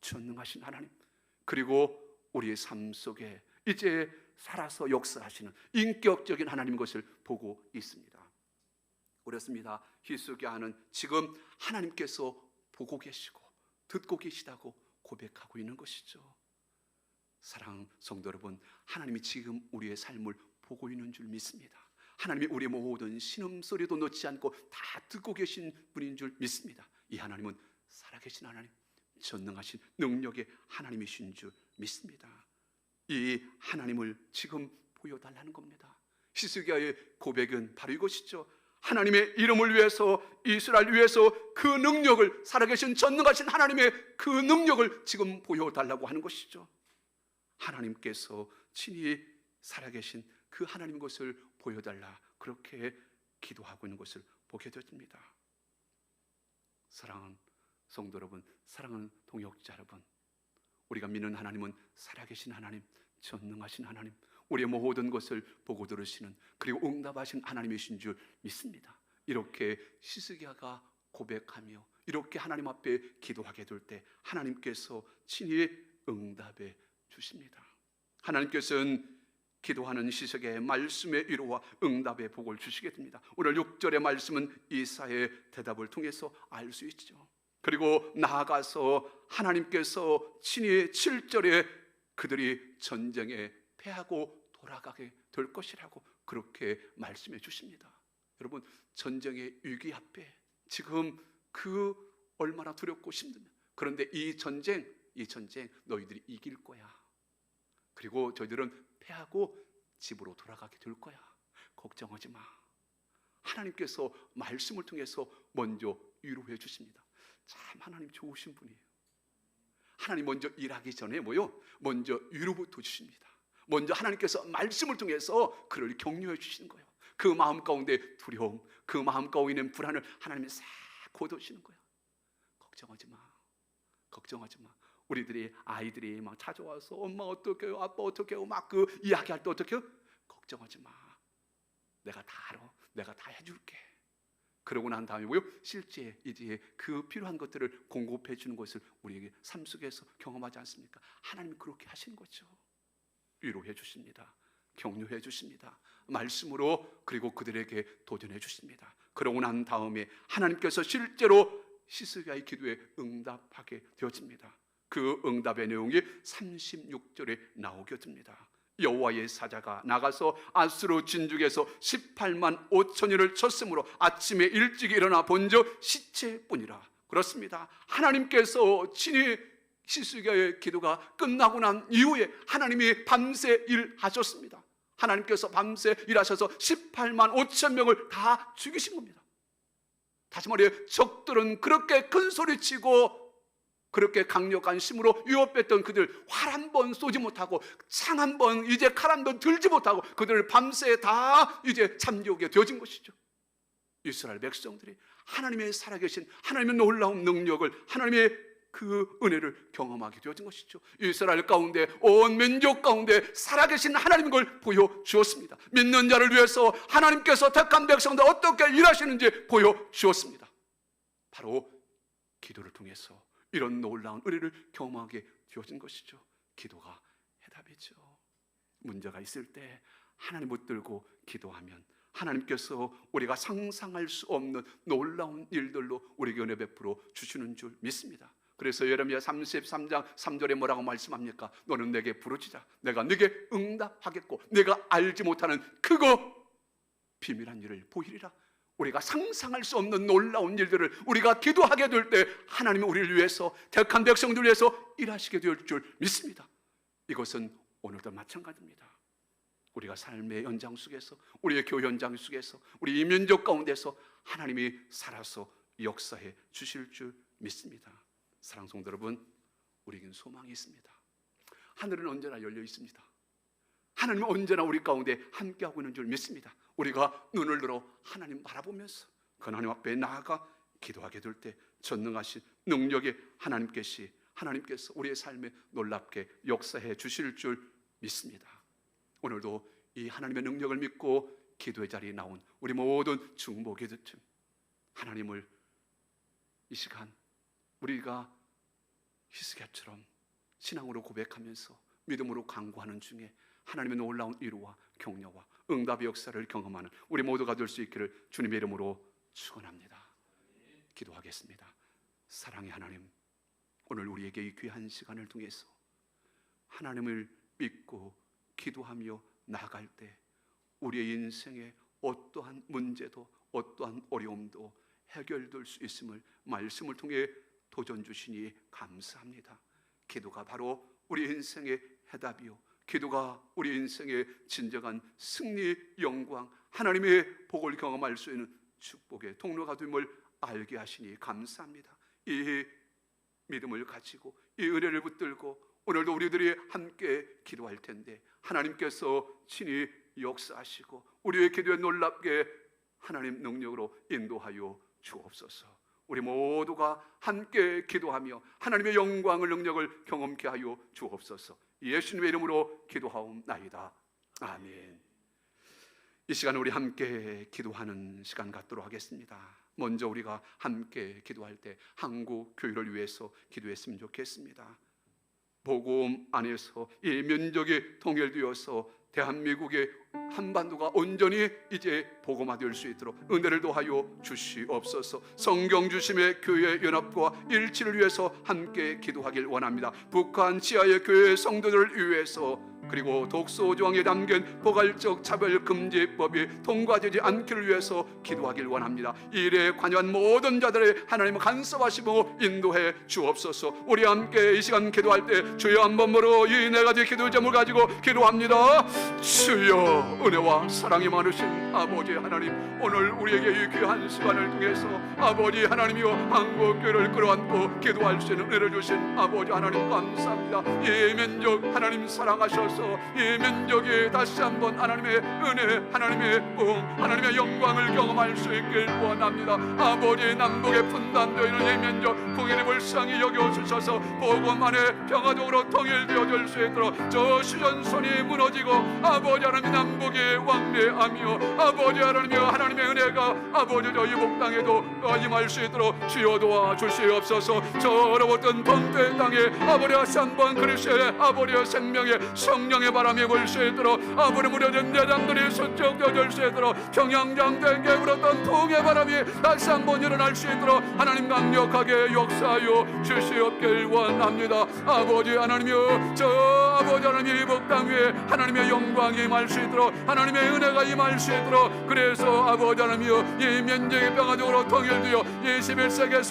전능하신 하나님, 그리고 우리의 삶 속에 이제 살아서 역사하시는 인격적인 하나님인 것을 보고 있습니다. 그렇습니다. 히스기야는 지금 하나님께서 보고 계시고 듣고 계시다고 고백하고 있는 것이죠. 사랑하는 성도 여러분, 하나님이 지금 우리의 삶을 보고 있는 줄 믿습니다. 하나님이 우리의 모든 신음소리도 놓지 않고 다 듣고 계신 분인 줄 믿습니다. 이 하나님은 살아계신 하나님, 전능하신 능력의 하나님이신 줄 믿습니다. 이 하나님을 지금 보여달라는 겁니다. 히스기야의 고백은 바로 이것이죠. 하나님의 이름을 위해서, 이스라엘 위해서 그 능력을, 살아계신 전능하신 하나님의 그 능력을 지금 보여달라고 하는 것이죠. 하나님께서 친히 살아계신 그 하나님 것을 보여달라, 그렇게 기도하고 있는 것을 보게 되었습니다. 사랑하는 성도 여러분, 사랑하는 동역자 여러분, 우리가 믿는 하나님은 살아계신 하나님, 전능하신 하나님, 우리의 모든 것을 보고 들으시는, 그리고 응답하신 하나님이신 줄 믿습니다. 이렇게 히스기야가 고백하며 이렇게 하나님 앞에 기도하게 될 때 하나님께서 친히 응답해 주십니다. 하나님께서는 기도하는 히스기야의 말씀의 위로와 응답의 복을 주시게 됩니다. 오늘 6절의 말씀은 이사의 대답을 통해서 알 수 있죠. 그리고 나아가서 하나님께서 친히 7절에 그들이 전쟁에 패하고 돌아가게 될 것이라고 그렇게 말씀해 주십니다. 여러분, 전쟁의 위기 앞에 지금 그 얼마나 두렵고 힘드냐. 그런데 이 전쟁 너희들이 이길 거야. 그리고 저희들은 패하고 집으로 돌아가게 될 거야. 걱정하지 마. 하나님께서 말씀을 통해서 먼저 위로해 주십니다. 참 하나님 좋으신 분이에요. 하나님 먼저 일하기 전에 먼저 위로부터 주십니다. 먼저 하나님께서 말씀을 통해서 그를 격려해 주시는 거예요. 그 마음 가운데 두려움, 그 마음 가운데 있는 불안을 하나님이 싹 걷어주시는 거예요. 걱정하지 마. 걱정하지 마. 우리들이 아이들이 막 찾아와서 엄마 어떡해요, 아빠 어떡해요, 막 그 이야기할 때 어떡해요? 걱정하지 마. 내가 다 알아. 내가 다 해줄게. 그러고 난 다음에 실제 이제 그 필요한 것들을 공급해 주는 것을 우리에게 삶 속에서 경험하지 않습니까? 하나님이 그렇게 하시는 거죠. 위로해 주십니다. 격려해 주십니다. 말씀으로 그리고 그들에게 도전해 주십니다. 그러고 난 다음에 하나님께서 실제로 히스기야의 기도에 응답하게 되어집니다. 그 응답의 내용이 36절에 나오게 됩니다. 여호와의 사자가 나가서 아수르 진죽에서 18만 5천여를 쳤으므로 아침에 일찍 일어나 본즉 시체뿐이라. 그렇습니다. 하나님께서 친히 히스기야의 기도가 끝나고 난 이후에 하나님이 밤새 일하셨습니다. 하나님께서 밤새 일하셔서 18만 5천 명을 다 죽이신 겁니다. 다시 말해 적들은 그렇게 큰 소리치고 그렇게 강력한 힘으로 위협했던 그들 활 한 번 쏘지 못하고 창 한 번 이제 칼 한 번 들지 못하고 그들을 밤새 다 이제 잠재우게 되어진 것이죠. 이스라엘 백성들이 하나님의 살아계신 하나님의 놀라운 능력을 하나님의 그 은혜를 경험하게 되어진 것이죠. 이스라엘 가운데 온 민족 가운데 살아계신 하나님인 걸 보여주었습니다. 믿는 자를 위해서 하나님께서 택한 백성들 어떻게 일하시는지 보여주었습니다. 바로 기도를 통해서 이런 놀라운 은혜를 경험하게 되어진 것이죠. 기도가 해답이죠. 문제가 있을 때 하나님 붙들고 기도하면 하나님께서 우리가 상상할 수 없는 놀라운 일들로 우리에게 은혜 베풀어 주시는 줄 믿습니다. 그래서 예레미야 33장 3절에 뭐라고 말씀합니까? 너는 내게 부르짖자 내가 네게 응답하겠고 내가 알지 못하는 크고 비밀한 일을 보이리라. 우리가 상상할 수 없는 놀라운 일들을 우리가 기도하게 될 때 하나님은 우리를 위해서 택한 백성들을 위해서 일하시게 될 줄 믿습니다. 이것은 오늘도 마찬가지입니다. 우리가 삶의 연장 속에서 우리의 교회 연장 속에서 우리 이민족 가운데서 하나님이 살아서 역사해 주실 줄 믿습니다. 사랑하는 성도 여러분, 우리에겐 소망이 있습니다. 하늘은 언제나 열려 있습니다. 하나님은 언제나 우리 가운데 함께하고 있는 줄 믿습니다. 우리가 눈을 들어 하나님 바라보면서 그 하나님 앞에 나아가 기도하게 될 때 전능하신 능력의 하나님께서 우리의 삶에 놀랍게 역사해 주실 줄 믿습니다. 오늘도 이 하나님의 능력을 믿고 기도의 자리에 나온 우리 모든 중보기도팀 하나님을 이 시간 우리가 히스기야처럼 신앙으로 고백하면서 믿음으로 간구하는 중에 하나님의 놀라운 위로와 격려와 응답의 역사를 경험하는 우리 모두가 될 수 있기를 주님의 이름으로 축원합니다. 기도하겠습니다. 사랑의 하나님, 오늘 우리에게 이 귀한 시간을 통해서 하나님을 믿고 기도하며 나아갈 때 우리의 인생에 어떠한 문제도 어떠한 어려움도 해결될 수 있음을 말씀을 통해 도전 주시니 감사합니다. 기도가 바로 우리 인생의 해답이요, 기도가 우리 인생의 진정한 승리, 영광, 하나님의 복을 경험할 수 있는 축복의 통로가 됨을 알게 하시니 감사합니다. 이 믿음을 가지고 이 은혜를 붙들고 오늘도 우리들이 함께 기도할 텐데 하나님께서 친히 역사하시고 우리의 기도에 놀랍게 하나님 능력으로 인도하여 주옵소서. 우리 모두가 함께 기도하며 하나님의 영광을 능력을 경험케 하여 주옵소서. 예수님의 이름으로 기도하옵나이다. 아멘. 이 시간 우리 함께 기도하는 시간 갖도록 하겠습니다. 먼저 우리가 함께 기도할 때 한국 교회를 위해서 기도했으면 좋겠습니다. 복음 안에서 이 민족이 통일되어서 대한민국의 한반도가 온전히 이제 복음화될 수 있도록 은혜를 더하여 주시옵소서. 성경 주심의 교회 연합과 일치를 위해서 함께 기도하길 원합니다. 북한 지하의 교회 성도들을 위해서 그리고 독소조항에 담긴 포괄적 차별금지법이 통과되지 않기를 위해서 기도하길 원합니다. 이 일에 관여한 모든 자들의 하나님을 간섭하시고 인도해 주옵소서. 우리 함께 이 시간 기도할 때 주여 한 번으로 이 네 가지 기도 제목을 가지고 기도합니다. 주여, 은혜와 사랑이 많으신 아버지 하나님, 오늘 우리에게 이 귀한 시간을 통해서 아버지 하나님이여 한국교회를 끌어안고 기도할 수 있는 은혜를 주신 아버지 하나님 감사합니다. 이 민족 하나님 사랑하셔서 이 민족이 다시 한번 하나님의 은혜, 하나님의 복, 하나님의 영광을 경험할 수 있길 원합니다. 아버지 남북에 분단되어 있는 이 민족 통일의 불쌍히 여겨주셔서 복음 안에 평화적으로 통일되어질 수 있도록 저 시전선이 무너지고 아버지 하나님 남북이 왕래하며 아버지 하나님의 은혜가 아버지 저 이복 땅에도 임할 수 있도록 주여 도와주시옵소서. 저 얼어붙은 본토의 땅에 아버지 다시 한번 그리스도의 아버지의 생명의 성 성령의 바람이 불 수 있도록 아버지 무뎌진 내장들이 수축되어질 수 있도록 평양장대에 불었던 풍의 바람이 다시 한번 일어날 수 있도록 하나님 강력하게 역사하여 주시옵길 원합니다. 아버지 하나님이여, 저 아버지 하나님의 이복 땅 위에 하나님의 영광이 임할 수 있도록, 하나님의 은혜가 임할 수 있도록, 그래서 아버지 하나님이여, 이 면적이 평화적으로 통일되어 21세기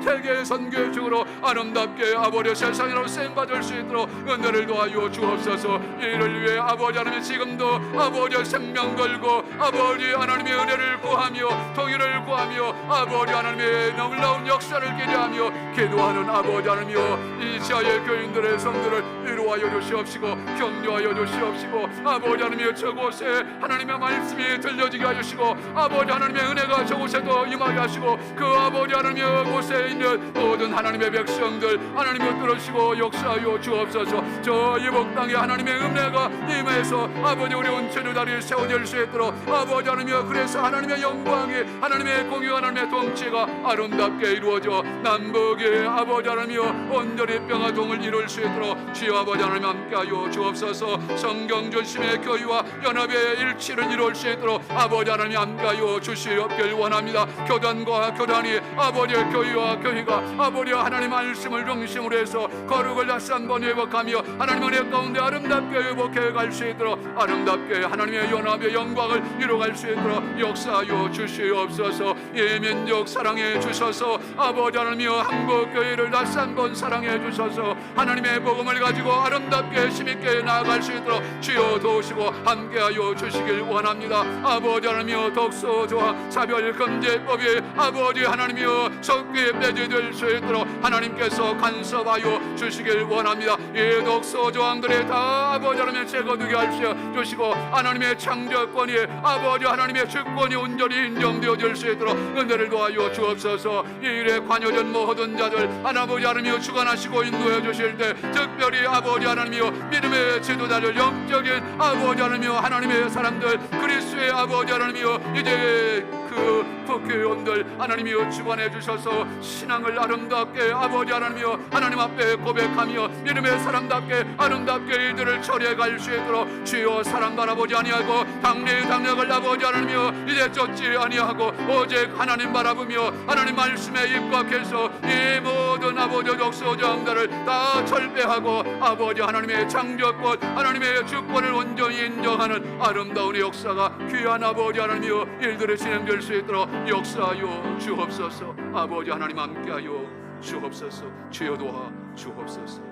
세계 선교의 중으로 아름답게 아버지 세상으로 쓰임받을 수 있도록 은혜를 도와주어 주옵소서. 이를 위해 아버지 하나님 지금도 아버지 생명 걸고 아버지 하나님의 은혜를 구하며 통일을 구하며 아버지 하나님의 놀라운 역사를 기대하며 기도하는 아버지 하나님이여, 이 지하의 교인들의 성들을 위로하여 주시옵시고 격려하여 주시옵시고 아버지 하나님의 저곳에 하나님의 말씀이 들려지게 하시고 아버지 하나님의 은혜가 저곳에도 임하게 하시고 그 아버지 하나님의 곳에 있는 모든 하나님의 백성들 하나님을 들으시고 역사하여 주옵소서. 저 이복 땅에 하나님의 은혜가 임해서 아버지 우리 온천의 다리 세워질 수 있도록 아버지 하나님이여, 그래서 하나님의 영광이 하나님의 공의와 하나님의 통치가 아름답게 이루어져 남북의 아버지 하나님이여 온전히 평화동을 이룰 수 있도록 주여 아버지 하나님 함께하여 주옵소서. 성경 중심의 교회와 연합의 일치를 이룰 수 있도록 아버지 하나님 함께하여 주시옵길 원합니다. 교단과 교단이 아버지의 교회와 교회가 아버지 하나님 말씀을 중심으로 해서 거룩을 다시 한번 회복하며 하나님 은혜 가운데 아름답게 회복해 갈 수 있도록 아름답게 하나님의 연합의 영광을 이루어갈 수 있도록 역사하여 주시옵소서. 이 민족 사랑해 주셔서 아버지 하나님이여 한국교회를 다시 한번 사랑해 주셔서 하나님의 복음을 가지고 아름답게 힘있게 나아갈 수 있도록 주여 도우시고 함께하여 주시길 원합니다. 아버지 하나님이여, 독소조항 차별금지법이 아버지 하나님이여 속기에 빼지될 수 있도록 하나님께서 간섭하여 주시길 원합니다. 이 독소조항들이 다 아버지 하나님의 제거되게 하시어 주시고 하나님의 창조권이 아버지 하나님의 주권이 온전히 인정되어질 수 있도록 은혜를 도와주어 주옵소서. 이 일에 관여된 모든 자들 아버지 하나님이여 주관하시고 인도해 주실 때 특별히 아버지 하나님이여 믿음의 지도자들 영적인 아버지 하나님이여 하나님의 사람들 그리스도의 아버지 하나님이여 이제 그 국회의원들 하나님이여 주관해 주셔서 신앙을 아름답게 아버지 하나님이여 하나님 앞에 고백하며 믿음의 사람답게 아름답게 이들을 처리해 갈 수 있도록 주여 사람 바라보지 아니하고 당력을 아버지 하나님이여 이제 쫓지 아니하고 오직 하나님 바라보며 하나님 말씀에 입각해서 이 모든 아버지 독소정들을 다 철폐하고 아버지 하나님의 창조권 하나님의 주권을 온전히 인정하는 아름다운 역사가 귀한 아버지 하나님이여 일들을 진행될 수 있도록 역사하여 주옵소서. 아버지 하나님 함께하여 주옵소서. 주여 도와 주옵소서.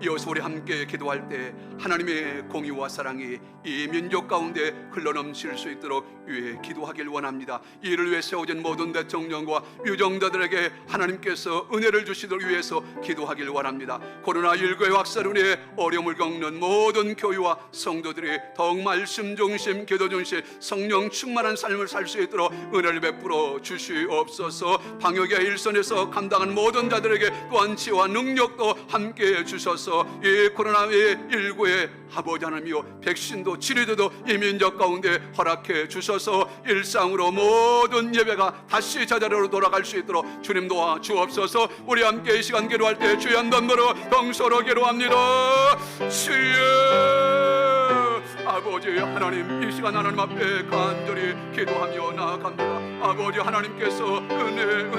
이어서 우리 함께 기도할 때 하나님의 공의와 사랑이 이 민족 가운데 흘러넘칠 수 있도록 위해 기도하길 원합니다. 이를 위해 세워진 모든 대통령과 유정자들에게 하나님께서 은혜를 주시도록 위해서 기도하길 원합니다. 코로나19의 확산으로 인해 어려움을 겪는 모든 교회와 성도들이 더욱 말씀 중심, 기도 중심, 성령 충만한 삶을 살 수 있도록 은혜를 베풀어 주시옵소서. 방역의 일선에서 감당한 모든 자들에게 또한 지혜와 능력도 함께해 주셔서 이 코로나19의 아버지 하나님이여 백신도 치료제도 이 민족 가운데 허락해 주셔서 일상으로 모든 예배가 다시 제자리로 돌아갈 수 있도록 주님 도와 주옵소서. 우리 함께 이 시간 기도할 때 주여 한 번으로 동서로 기도합니다. 주여 아버지 하나님, 이 시간 하나님 앞에 간절히 기도하며 나아갑니다. 아버지 하나님께서 은혜를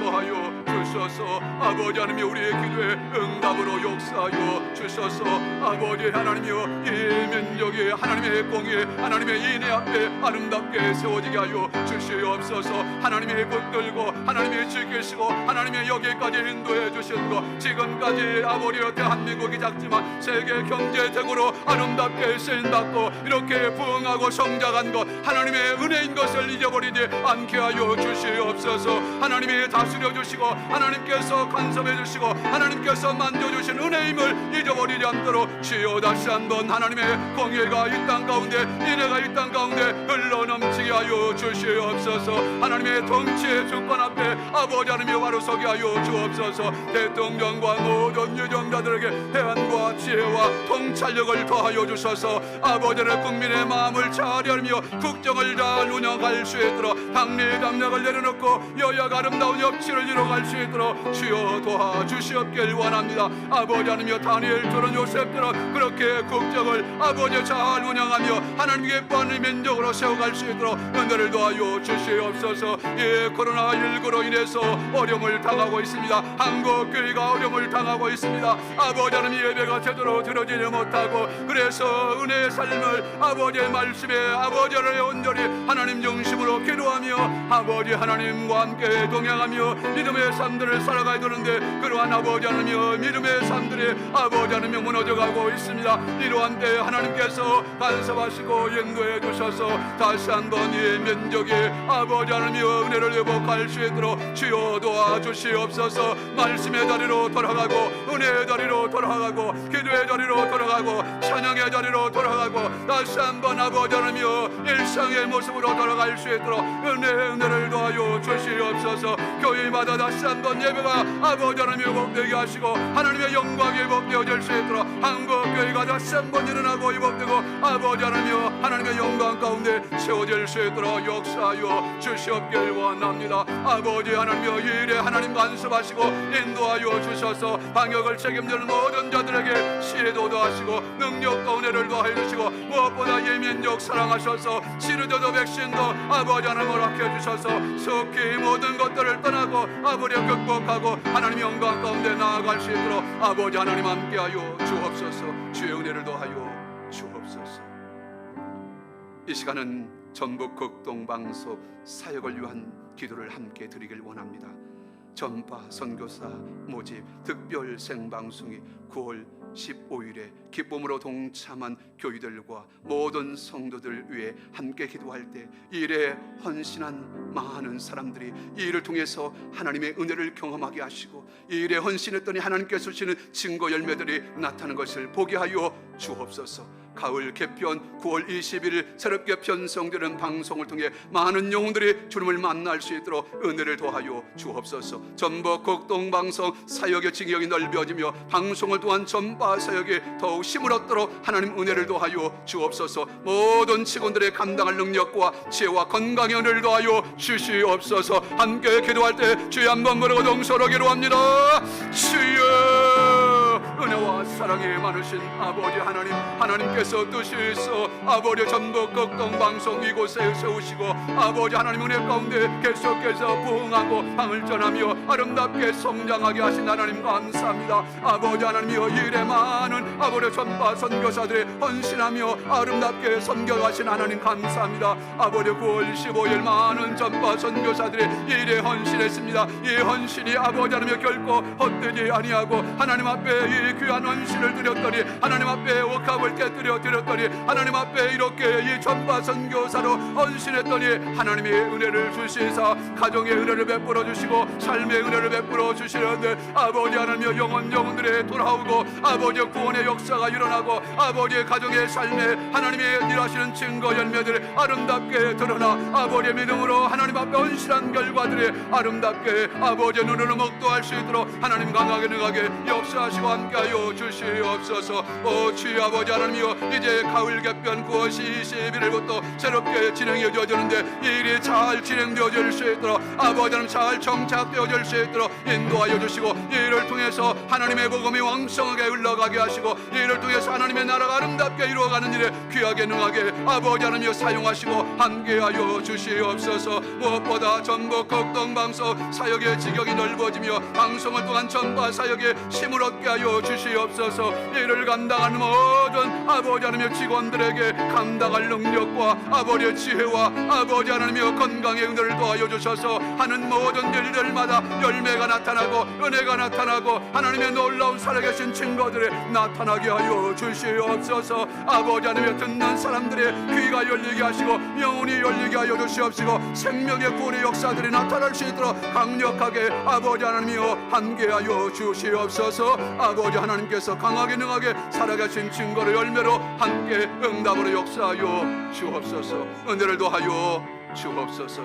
더하여 주셔서 아버지 하나님이 우리의 기도에 응답으로 역사하여 주셔서 아버지 하나님이여 이 민족이 하나님의 공의 하나님의 인애 앞에 아름답게 세워지게 하여 주시옵소서. 하나님이 붙들고 하나님이 지키시고 하나님이 여기까지 인도해 주신 것 지금까지 아버지 대한민국이 작지만 세계 경제적으로 아름답게 쓰임받고 이렇게 부흥하고 성장한 것 하나님의 은혜인 것을 잊어버리지 않게 하여 주시옵소서. 하나님이 다스려 주시고 하나님께서 간섭해 주시고 하나님께서 만져주신 은혜임을 잊어버리지 않도록 주여 다시 한번 하나님의 공의가 이 땅 가운데 인애가 이 땅 가운데 흘러넘치게 하여 주시옵소서. 하나님의 통치의 주권 앞에 아버지 하나님이 바로 서게 하여 주옵소서. 대통령과 모든 유정자들에게 해안과 지혜와 통찰력을 더하여 주셔서 아버지는 국민의 마음을 잘 알며 국정을 잘 운영할 수 있도록 당리 당략을 내려놓고 여야가 아름다운 협치를 이뤄갈 수 수 있도록 주여 도와주시옵길 원합니다. 아버지 하나님이여 다니엘처럼 요셉처럼 그렇게 국정을 아버지 잘 운영하며 하나님 기뻐하는 민족으로 세워갈 수 있도록 은혜를 도와여 주시옵소서. 예, 코로나19로 인해서 어려움을 당하고 있습니다. 한국 교회가 어려움을 당하고 있습니다. 아버지 하나님 예배가 제대로 드려지지 못하고 그래서 은혜의 삶을 아버지의 말씀에 아버지 하나님 온전히 하나님 중심으로 기도하며 아버지 하나님과 함께 동행하며 믿음의 삶들을 살아가야 되는데 그러한 아버지 하나님이여 믿음의 삶들이 아버지 하나님 무너져가고 있습니다. 이러한 때 하나님께서 간섭하시고 인도해 주셔서 다시 한번 이 민족이 아버지 하나님이여 은혜를 회복할 수 있도록 주여 도와주시옵소서. 말씀의 자리로 돌아가고 은혜의 자리로 돌아가고 기도의 자리로 돌아가고 찬양의 자리로 돌아가고 다시 한번 아버지 하나님이여 일상의 모습으로 돌아갈 수 있도록 은혜를 도와여 주시옵소서. 교회마다 다시 한번 예배가 아버지 하나님의 복되게 하시고 하나님의 영광이 복되어질 수 있도록 한국 교회가 다시 한번 일어나고 회복되고 아버지 하나님이여 하나님의 영광 가운데 세워질 수 있도록 역사하여 주시옵길 원합니다. 아버지 하나님이여 이 일에 하나님 간섭하시고 인도하여 주셔서 방역을 책임지는 모든 자들에게 시혜도 하시고 능력과 은혜를 더하여 주시고 무엇보다 이 민족 사랑하셔서 치료제도 백신도 아버지 하나님 허락해 주셔서 속히 모든 것들을 떠나고 아버지 극복하고 하나님 영광 가운데 나아갈 수 있도록 아버지 하나님 함께하여 주옵소서. 주의 은혜를 더하여 주옵소서. 이 시간은 전북 극동방송 사역을 위한 기도를 함께 드리길 원합니다. 전파 선교사 모집 특별 생방송이 9월 15일에 기쁨으로 동참한 교회들과 모든 성도들 위해 함께 기도할 때 이 일에 헌신한 많은 사람들이 이 일을 통해서 하나님의 은혜를 경험하게 하시고 이 일에 헌신했더니 하나님께서 주시는 증거 열매들이 나타나는 것을 보게 하여 주옵소서. 가을 개편 9월 20일 새롭게 편성되는 방송을 통해 많은 영혼들이 주님을 만날 수 있도록 은혜를 더하여 주옵소서. 전북 극동방송 사역의 지경이 넓어지며 방송을 통한 전파 사역에 더욱 힘을 얻도록 하나님 은혜를 더하여 주옵소서. 모든 직원들의 감당할 능력과 지혜와 건강의 은혜를 더하여 주시옵소서. 함께 기도할 때 주여 한번 부르고 동서로 기도합니다. 주여 은혜와 사랑이 많으신 아버지 하나님, 하나님께서 뜻이 있어 아버지 전북 극동방송 이곳에 세우시고 아버지 하나님 은혜 가운데 계속해서 부흥하고 방을 전하며 아름답게 성장하게 하신 하나님 감사합니다. 아버지 하나님이여 이 일에 많은 아버지 전파 선교사들이 헌신하며 아름답게 섬겨가신 하나님 감사합니다. 아버지 9월 15일 많은 전파 선교사들이 이 일에 헌신했습니다. 이 헌신이 아버지 하나님이여 결코 헛되지 아니하고 하나님 앞에 이 귀한 헌신을 드렸더니 하나님 앞에 옥합을 깨뜨려 드렸더니 하나님 앞에 이렇게 이 전파 선교사로 헌신했더니 하나님의 은혜를 주시사 가정의 은혜를 베풀어 주시고 삶의 은혜를 베풀어 주시는데 아버지 하나님의 영혼들의 돌아오고 아버지의 구원의 역사가 일어나고 아버지의 가정의 삶에 하나님의 일하시는 증거 열매들이 아름답게 드러나 아버지의 믿음으로 하나님 앞에 헌신한 결과들이 아름답게 아버지의 눈으로 목도할 수 있도록 하나님 강하게 능하게 역사하시고 함께하여 주시옵소서. 주의 아버지 하나님이여 이제 가을 개편 9월 21일부터 새롭게 진행이 되어지는데 이 일이 잘 진행되어질 수 있도록 아버지 하나님 잘 정착되어질 수 있도록 인도하여 주시고 이 일을 통해서 하나님의 복음이 왕성하게 흘러가게 하시고 이 일을 통해서 하나님의 나라가 아름답게 이루어가는 일에 귀하게 능하게 아버지 하나님이여 사용하시고 함께하여 주시옵소서. 무엇보다 전북 극동방송 사역의 지경이 넓어지며 방송을 통한 전파 사역에 힘을 얻게 하여 주시옵소서. 이를 감당하는 모든 아버지 하나님의 직원들에게 감당할 능력과 아버지의 지혜와 아버지 하나님의 건강의 은혜를 도와여 주셔서 하는 모든 일들마다 열매가 나타나고 은혜가 나타나고 하나님의 놀라운 살아계신 증거들이 나타나게 하여 주시옵소서. 아버지 하나님의 듣는 사람들의 귀가 열리게 하시고 영혼이 열리게 하여 주시옵시고 생명의 구원의 역사들이 나타날 수 있도록 강력하게 아버지 하나님이여 함께하여 주시옵소서. 아버지 하나님께서 강하게 능하게 살아계신 증거를 열매로 함께 응답으로 역사하여 주옵소서. 은혜를 더하여 주옵소서.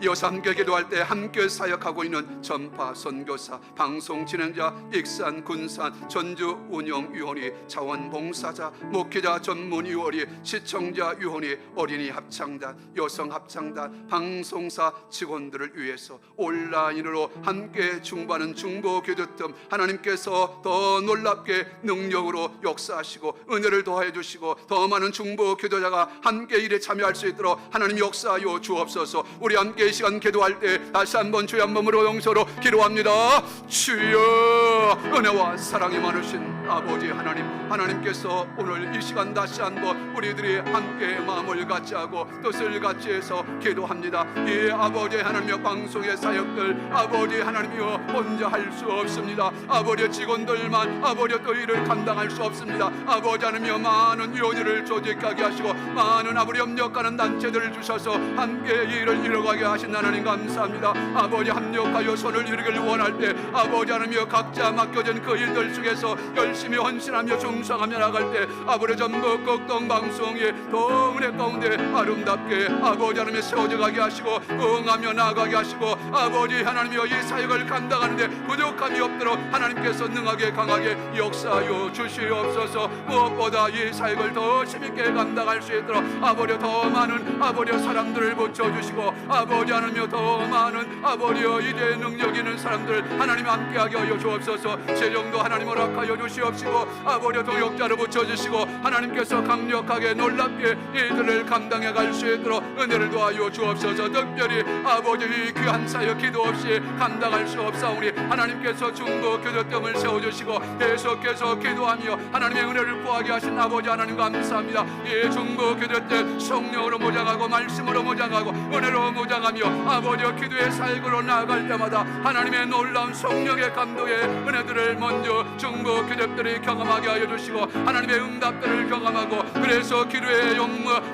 이어서 함께 기도할 때 함께 사역하고 있는 전파, 선교사, 방송 진행자, 익산, 군산, 전주 운영위원회, 자원봉사자, 목회자 전문위원회, 시청자위원회, 어린이 합창단, 여성 합창단, 방송사 직원들을 위해서 온라인으로 함께 중보하는 중보기도팀, 하나님께서 더 놀랍게 능력으로 역사하시고 은혜를 더해 주시고 더 많은 중보기도자가 함께 일에 참여할 수 있도록 하나님 역사하여 주옵소서. 우리 함께 이 시간 기도할 때 다시 한번 주의 한 몸으로 용서로 기도합니다. 주여, 은혜와 사랑이 많으신 아버지 하나님, 하나님께서 오늘 이 시간 다시 한번 우리들이 함께 마음을 같이 하고 뜻을 같이 해서 기도합니다. 이 아버지 하나님의 방송의 사역들, 아버지 하나님이여 혼자 할 수 없습니다. 아버지 직원들만 아버지 또 일을 감당할 수 없습니다. 아버지 하나님이여 많은 위원회를 조직하게 하시고 많은 아버지 협력하는 단체들을 주셔서 함께 일을 이뤄가게 하신 하나님 감사합니다. 아버지 합력하여 손을 이루기를 원할 때 아버지 하나님이여 각자 맡겨진 그 일들 속에서 열심히 헌신하며 충성하며 나갈 때 아버지 전북 극동 방송에 더 은혜 가운데 아름답게 아버지 하나님이 세워져 가게 하시고 응하며 나아가게 하시고 아버지 하나님이여 이 사역을 감당하는데 부족함이 없도록 하나님께서 능하게 강하게 역사하여 주시옵소서. 무엇보다 이 사역을 더 힘있게 감당할 수 있도록 아버지 더 많은 아버지 사람들을 붙여주시고 아버지 하나님이여 더 많은 아버지여 이제 능력 있는 사람들 하나님 함께하게 하여 주옵소서. 재정도 하나님 허락하여 주시옵시고 아버지 동역자를 붙여주시고 하나님께서 강력하게 놀랍게 이들을 감당해 갈 수 있도록 은혜를 도하여 주옵소서. 특별히 아버지 이 귀한 사역 기도 없이 감당할 수 없사오니 하나님께서 중보 교도점을 세워주시고 계속해서 기도하며 하나님의 은혜를 구하게 하신 아버지 하나님 감사합니다. 이 중보 교도점 성령으로 무장하고 말씀으로 무장하고 은혜로 무장하며 아버지의 기도의 사역으로 나아갈 때마다 하나님의 놀라운 성령의 감동의 은혜들을 먼저 중보 교도들이 경험하게 하여 주시고 하나님의 응답들을 경험하고 그래서 기도의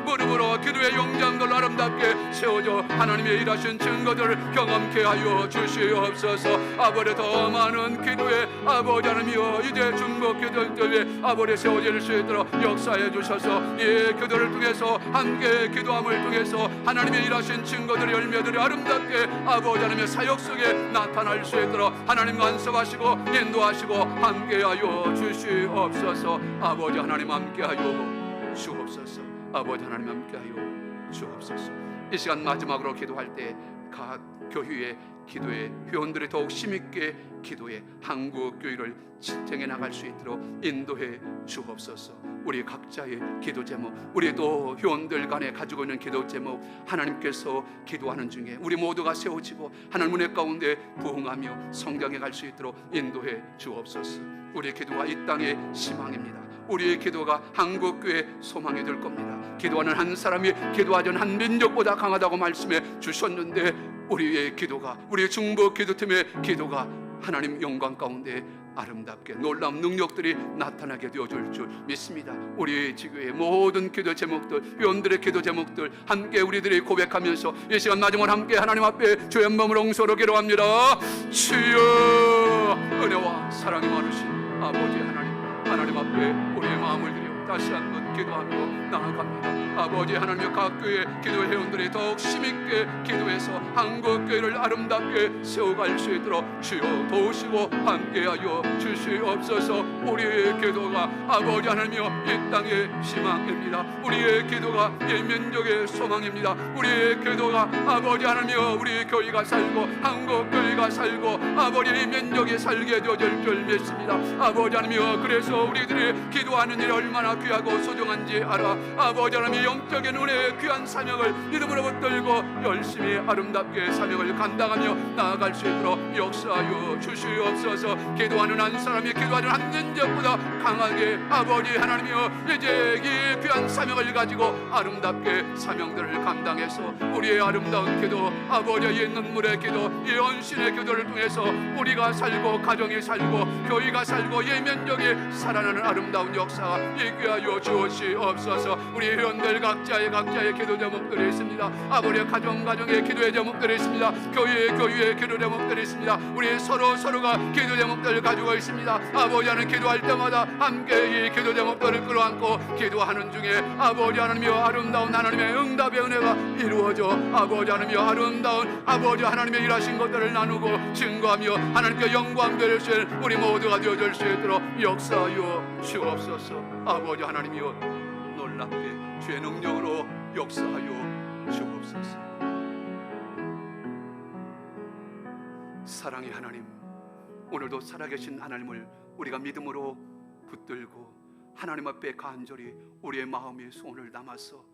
무릎으로 기도의 용장들 아름답게 세워져 하나님의 일하신 증거들을 경험케 하여 주시옵소서. 아버지 더 많은 기도에 아버지 하나님이여 이제 중보 기도들에 아버지 세워질 수 있도록 역사해 주셔서 이 기도를 통해서 함께 기도함을 통해서 하나님의 일하신 증거들의 열매들이 아름답게 아버지 하나님의 사역 속에 나타날 수 있도록 하나님 간섭하시고 인도하시고 함께하여 주시옵소서. 아버지 하나님 함께하여 주옵소서. 아버지 하나님 함께하여 주옵소서. 이 시간 마지막으로 기도할 때 각 교회의 기도에 회원들이 더욱 힘있게 기도해 한국 교회를 지탱해 나갈 수 있도록 인도해 주옵소서. 우리 각자의 기도 제목, 우리 또 회원들 간에 가지고 있는 기도 제목 하나님께서 기도하는 중에 우리 모두가 세워지고 하나님 은혜 가운데 부흥하며 성장해 갈 수 있도록 인도해 주옵소서. 우리의 기도가 이 땅의 희망입니다. 우리의 기도가 한국교회의 소망이 될 겁니다. 기도하는 한 사람이 기도하던 한 민족보다 강하다고 말씀해 주셨는데 우리의 기도가, 우리의 중보 기도팀의 기도가 하나님 영광 가운데 아름답게 놀라운 능력들이 나타나게 되어줄 줄 믿습니다. 우리 지교의 모든 기도 제목들, 회원들의 기도 제목들 함께 우리들이 고백하면서 이 시간 마지막으로 함께 하나님 앞에 주의 몸을 옹소로 기도합니다. 주여, 은혜와 사랑이 많으신 아버지 하나님 앞에 우리의 마음을 드려 다시 한번 기도하며 나아갑니다. 아버지 하나님의 각 교회 기도 회원들이 더욱 힘있게 기도해서 한국 교회를 아름답게 세워갈 수 있도록 주여 도우시고 함께하여 주시옵소서. 우리의 기도가 아버지 하나님이여 이 땅의 희망입니다. 우리의 기도가 이 민족의 소망입니다. 우리의 기도가 아버지 하나님이여 우리 교회가 살고 한국 교회가 살고 아버지 이 민족이 살게 되어질 줄 믿습니다. 아버지 하나님이여 그래서 우리들이 기도하는 일이 얼마나 귀하고 소중한지 알아. 아버지 하나님 영적인 은혜의 귀한 사명을 믿음으로 붙들고 열심히 아름답게 사명을 감당하며 나아갈 수 있도록 역사하여 주시옵소서. 기도하는 한 사람이 기도하는 한 민족보다 강하게 아버지 하나님이여 이제 이 귀한 사명을 가지고 아름답게 사명들을 감당해서 우리의 아름다운 기도, 아버지의 눈물의 기도, 이 헌신의 기도를 통해서 우리가 살고 가정이 살고 교회가 살고 이 민족이 살아나는 아름다운 역사가 있게 하여 주시옵소서. 우리 회원들 제목들 각자의 기도 제목들이 있습니다. 아버지의 가정의 기도의 제목들이 있습니다. 교회의 기도 제목들이 있습니다. 우리 서로가 기도 제목들을 가지고 있습니다. 아버지 하나님 기도할 때마다 함께 이 기도 제목들을 끌어안고 기도하는 중에 아버지 하나님이여 아름다운 하나님의 응답의 은혜가 이루어져 아버지 하나님이여 아름다운 아버지 하나님의 일하신 것들을 나누고 증거하며 하나님께 영광 되실 우리 모두가 되어줄 수 있도록 역사하여 주옵소서. 아버지 하나님이여 놀랍게 주의 능력으로 역사하여 주옵소서. 사랑의 하나님, 오늘도 살아계신 하나님을 우리가 믿음으로 붙들고 하나님 앞에 간절히 우리의 마음의 소원을 담아서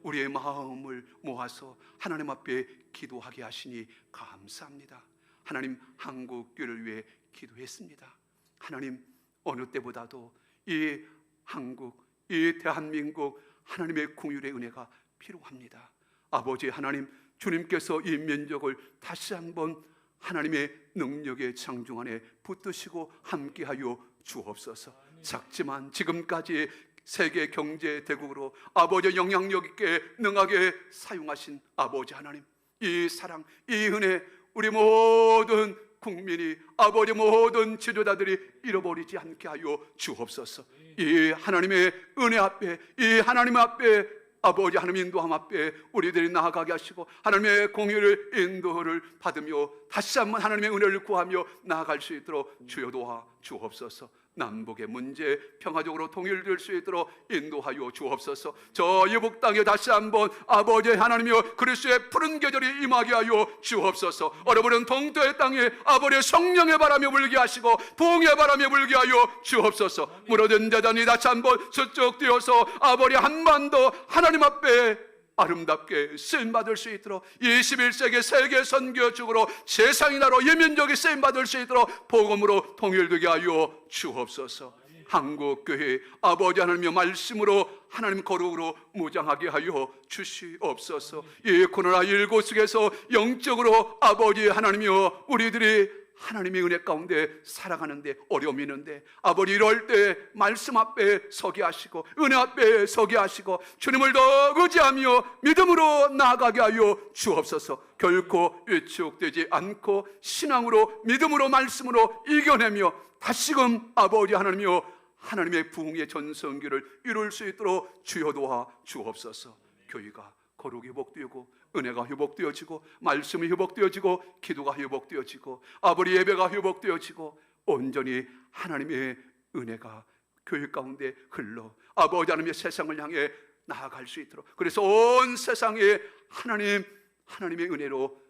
우리의 마음을 모아서 하나님 앞에 기도하게 하시니 감사합니다. 하나님, 한국교회를 위해 기도했습니다. 하나님, 어느 때보다도 이 한국, 이 대한민국 하나님의 긍휼의 은혜가 필요합니다. 아버지 하나님, 주님께서 이 민족을 다시 한번 하나님의 능력의 창중 안에 붙드시고 함께하여 주옵소서. 작지만 지금까지 세계 경제 대국으로 아버지 영향력 있게 능하게 사용하신 아버지 하나님, 이 사랑, 이 은혜 우리 모든 국민이 아버지 모든 지도자들이 잃어버리지 않게 하여 주옵소서. 이 하나님의 은혜 앞에, 이 하나님 앞에 아버지 하나님 인도함 앞에 우리들이 나아가게 하시고 하나님의 공의를 인도를 받으며 다시 한번 하나님의 은혜를 구하며 나아갈 수 있도록 주여 도와 주옵소서. 남북의 문제 평화적으로 통일될 수 있도록 인도하여 주옵소서. 저 이북 땅에 다시 한번 아버지 하나님이여 그리스도의 푸른 계절이 임하게 하여 주옵소서. 얼어버린 동토의 땅에 아버지의 성령의 바람이 불게 하시고 부흥의 바람이 불게 하여 주옵소서. 무너진 대단히 다시 한번 서쪽되어서 아버지 한반도 하나님 앞에 아름답게 쓰임받을 수 있도록 21세기 세계 선교축으로 세상이 나로 이 민족이 쓰임받을 수 있도록 복음으로 통일되게 하여 주옵소서. 한국교회 아버지 하나님의 말씀으로 하나님 거룩으로 무장하게 하여 주시옵소서. 이 코로나19 속에서 영적으로 아버지 하나님이여 우리들이 하나님의 은혜 가운데 살아가는데 어려움이 있는데 아버지 이럴 때 말씀 앞에 서게 하시고 은혜 앞에 서게 하시고 주님을 더 의지하며 믿음으로 나아가게 하여 주옵소서. 결코 위축되지 않고 신앙으로 믿음으로 말씀으로 이겨내며 다시금 아버지 하나님이여 하나님의 부흥의 전성기를 이룰 수 있도록 주여 도와 주옵소서. 교회가 거룩이 회복되고 은혜가 회복되어지고 말씀이 회복되어지고 기도가 회복되어지고 아버지 예배가 회복되어지고 온전히 하나님의 은혜가 교회 가운데 흘러 아버지 하나님의 세상을 향해 나아갈 수 있도록 그래서 온 세상에 하나님의 은혜로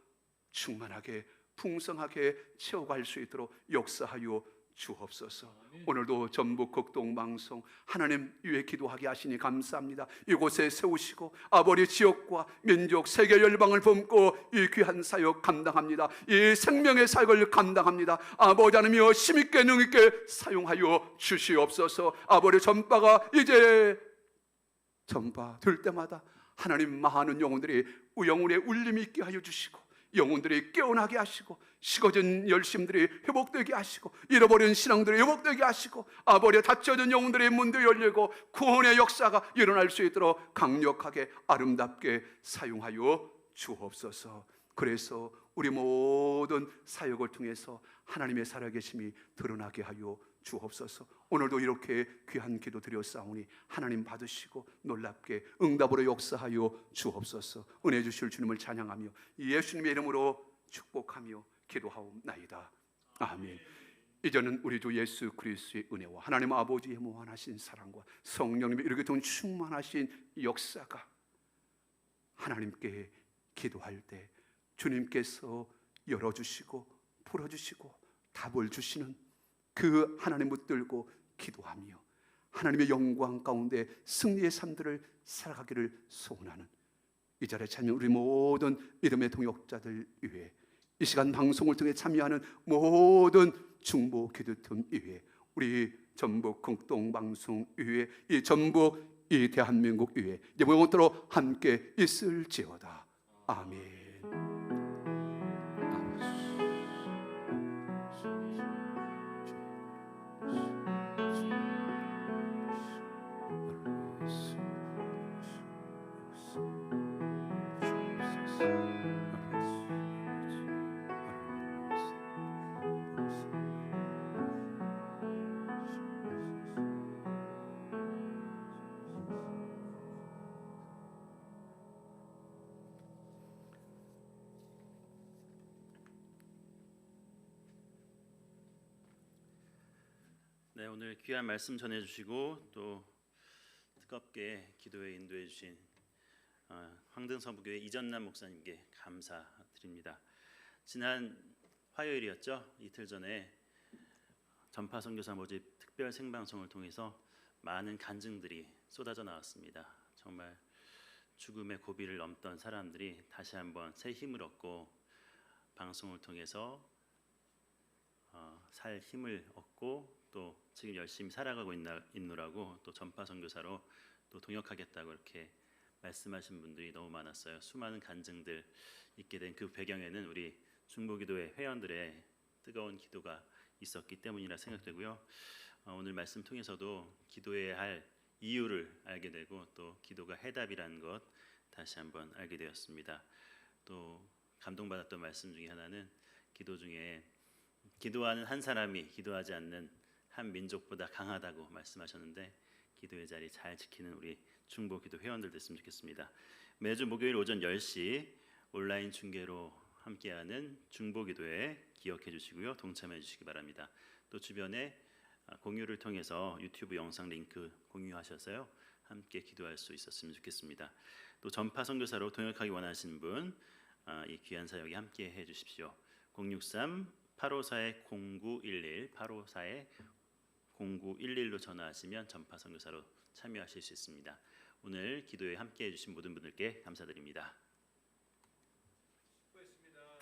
충만하게 풍성하게 채워갈 수 있도록 역사하여 주옵소서. 오늘도 전북 극동방송 하나님 위해 기도하게 하시니 감사합니다. 이곳에 세우시고 아버지 지역과 민족 세계 열방을 품고 이 귀한 사역 감당합니다. 이 생명의 사역을 감당합니다. 아버지 하나님이여 힘있게 능있게 사용하여 주시옵소서. 아버지 전파가 이제 전파될 때마다 하나님 많은 영혼들이 영혼의 울림이 있게 하여 주시고 영혼들이 깨어나게 하시고 식어진 열심들이 회복되게 하시고 잃어버린 신앙들이 회복되게 하시고 아버지 닫혀진 영혼들의 문도 열리고 구원의 역사가 일어날 수 있도록 강력하게 아름답게 사용하여 주옵소서. 그래서 우리 모든 사역을 통해서 하나님의 살아계심이 드러나게 하여 주옵소서. 오늘도 이렇게 귀한 기도 드렸사오니 하나님 받으시고 놀랍게 응답으로 역사하여 주옵소서. 은혜 주실 주님을 찬양하며 예수님의 이름으로 축복하며 기도하옵나이다. 아멘. 이제는 우리 주 예수 그리스도의 은혜와 하나님 아버지의 무한하신 사랑과 성령님의 이렇게 돈 충만하신 역사가 하나님께 기도할 때 주님께서 열어주시고 풀어주시고 답을 주시는 그 하나님 붙들고 기도하며 하나님의 영광 가운데 승리의 삶들을 살아가기를 소원하는 이 자리에 참여 우리 모든 믿음의 동역자들 위해 이 시간 방송을 통해 참여하는 모든 중보 기도팀 위해 우리 전북 극동방송 위해 이 전북 이 대한민국 위해 이제 영원토록 함께 있을지어다. 아멘. 오늘 귀한 말씀 전해주시고 또 뜨겁게 기도에 인도해 주신 황등서부교회 이전남 목사님께 감사드립니다. 지난 화요일이었죠. 이틀 전에 전파 선교사 모집 특별 생방송을 통해서 많은 간증들이 쏟아져 나왔습니다. 정말 죽음의 고비를 넘던 사람들이 다시 한번 새 힘을 얻고 방송을 통해서 살 힘을 얻고 또 지금 열심히 살아가고 있노라고 또 전파 선교사로 또 동역하겠다고 이렇게 말씀하신 분들이 너무 많았어요. 수많은 간증들 있게 된 그 배경에는 우리 중보기도회 회원들의 뜨거운 기도가 있었기 때문이라 생각되고요. 오늘 말씀 통해서도 기도해야 할 이유를 알게 되고 또 기도가 해답이라는 것 다시 한번 알게 되었습니다. 또 감동받았던 말씀 중에 하나는 기도 중에 기도하는 한 사람이 기도하지 않는 한 민족보다 강하다고 말씀하셨는데 기도의 자리 잘 지키는 우리 중보기도 회원들 됐으면 좋겠습니다. 매주 목요일 오전 10시 온라인 중계로 함께하는 중보기도에 기억해 주시고요. 동참해 주시기 바랍니다. 또 주변에 공유를 통해서 유튜브 영상 링크 공유하셔서요. 함께 기도할 수 있었으면 좋겠습니다. 또 전파 선교사로 동역하기 원하시는 분 이 귀한 사역에 함께 해 주십시오. 063-854-0911 854-0911로 전화하시면 전파 선교사로 참여하실 수 있습니다. 오늘 기도에 함께 해 주신 모든 분들께 감사드립니다.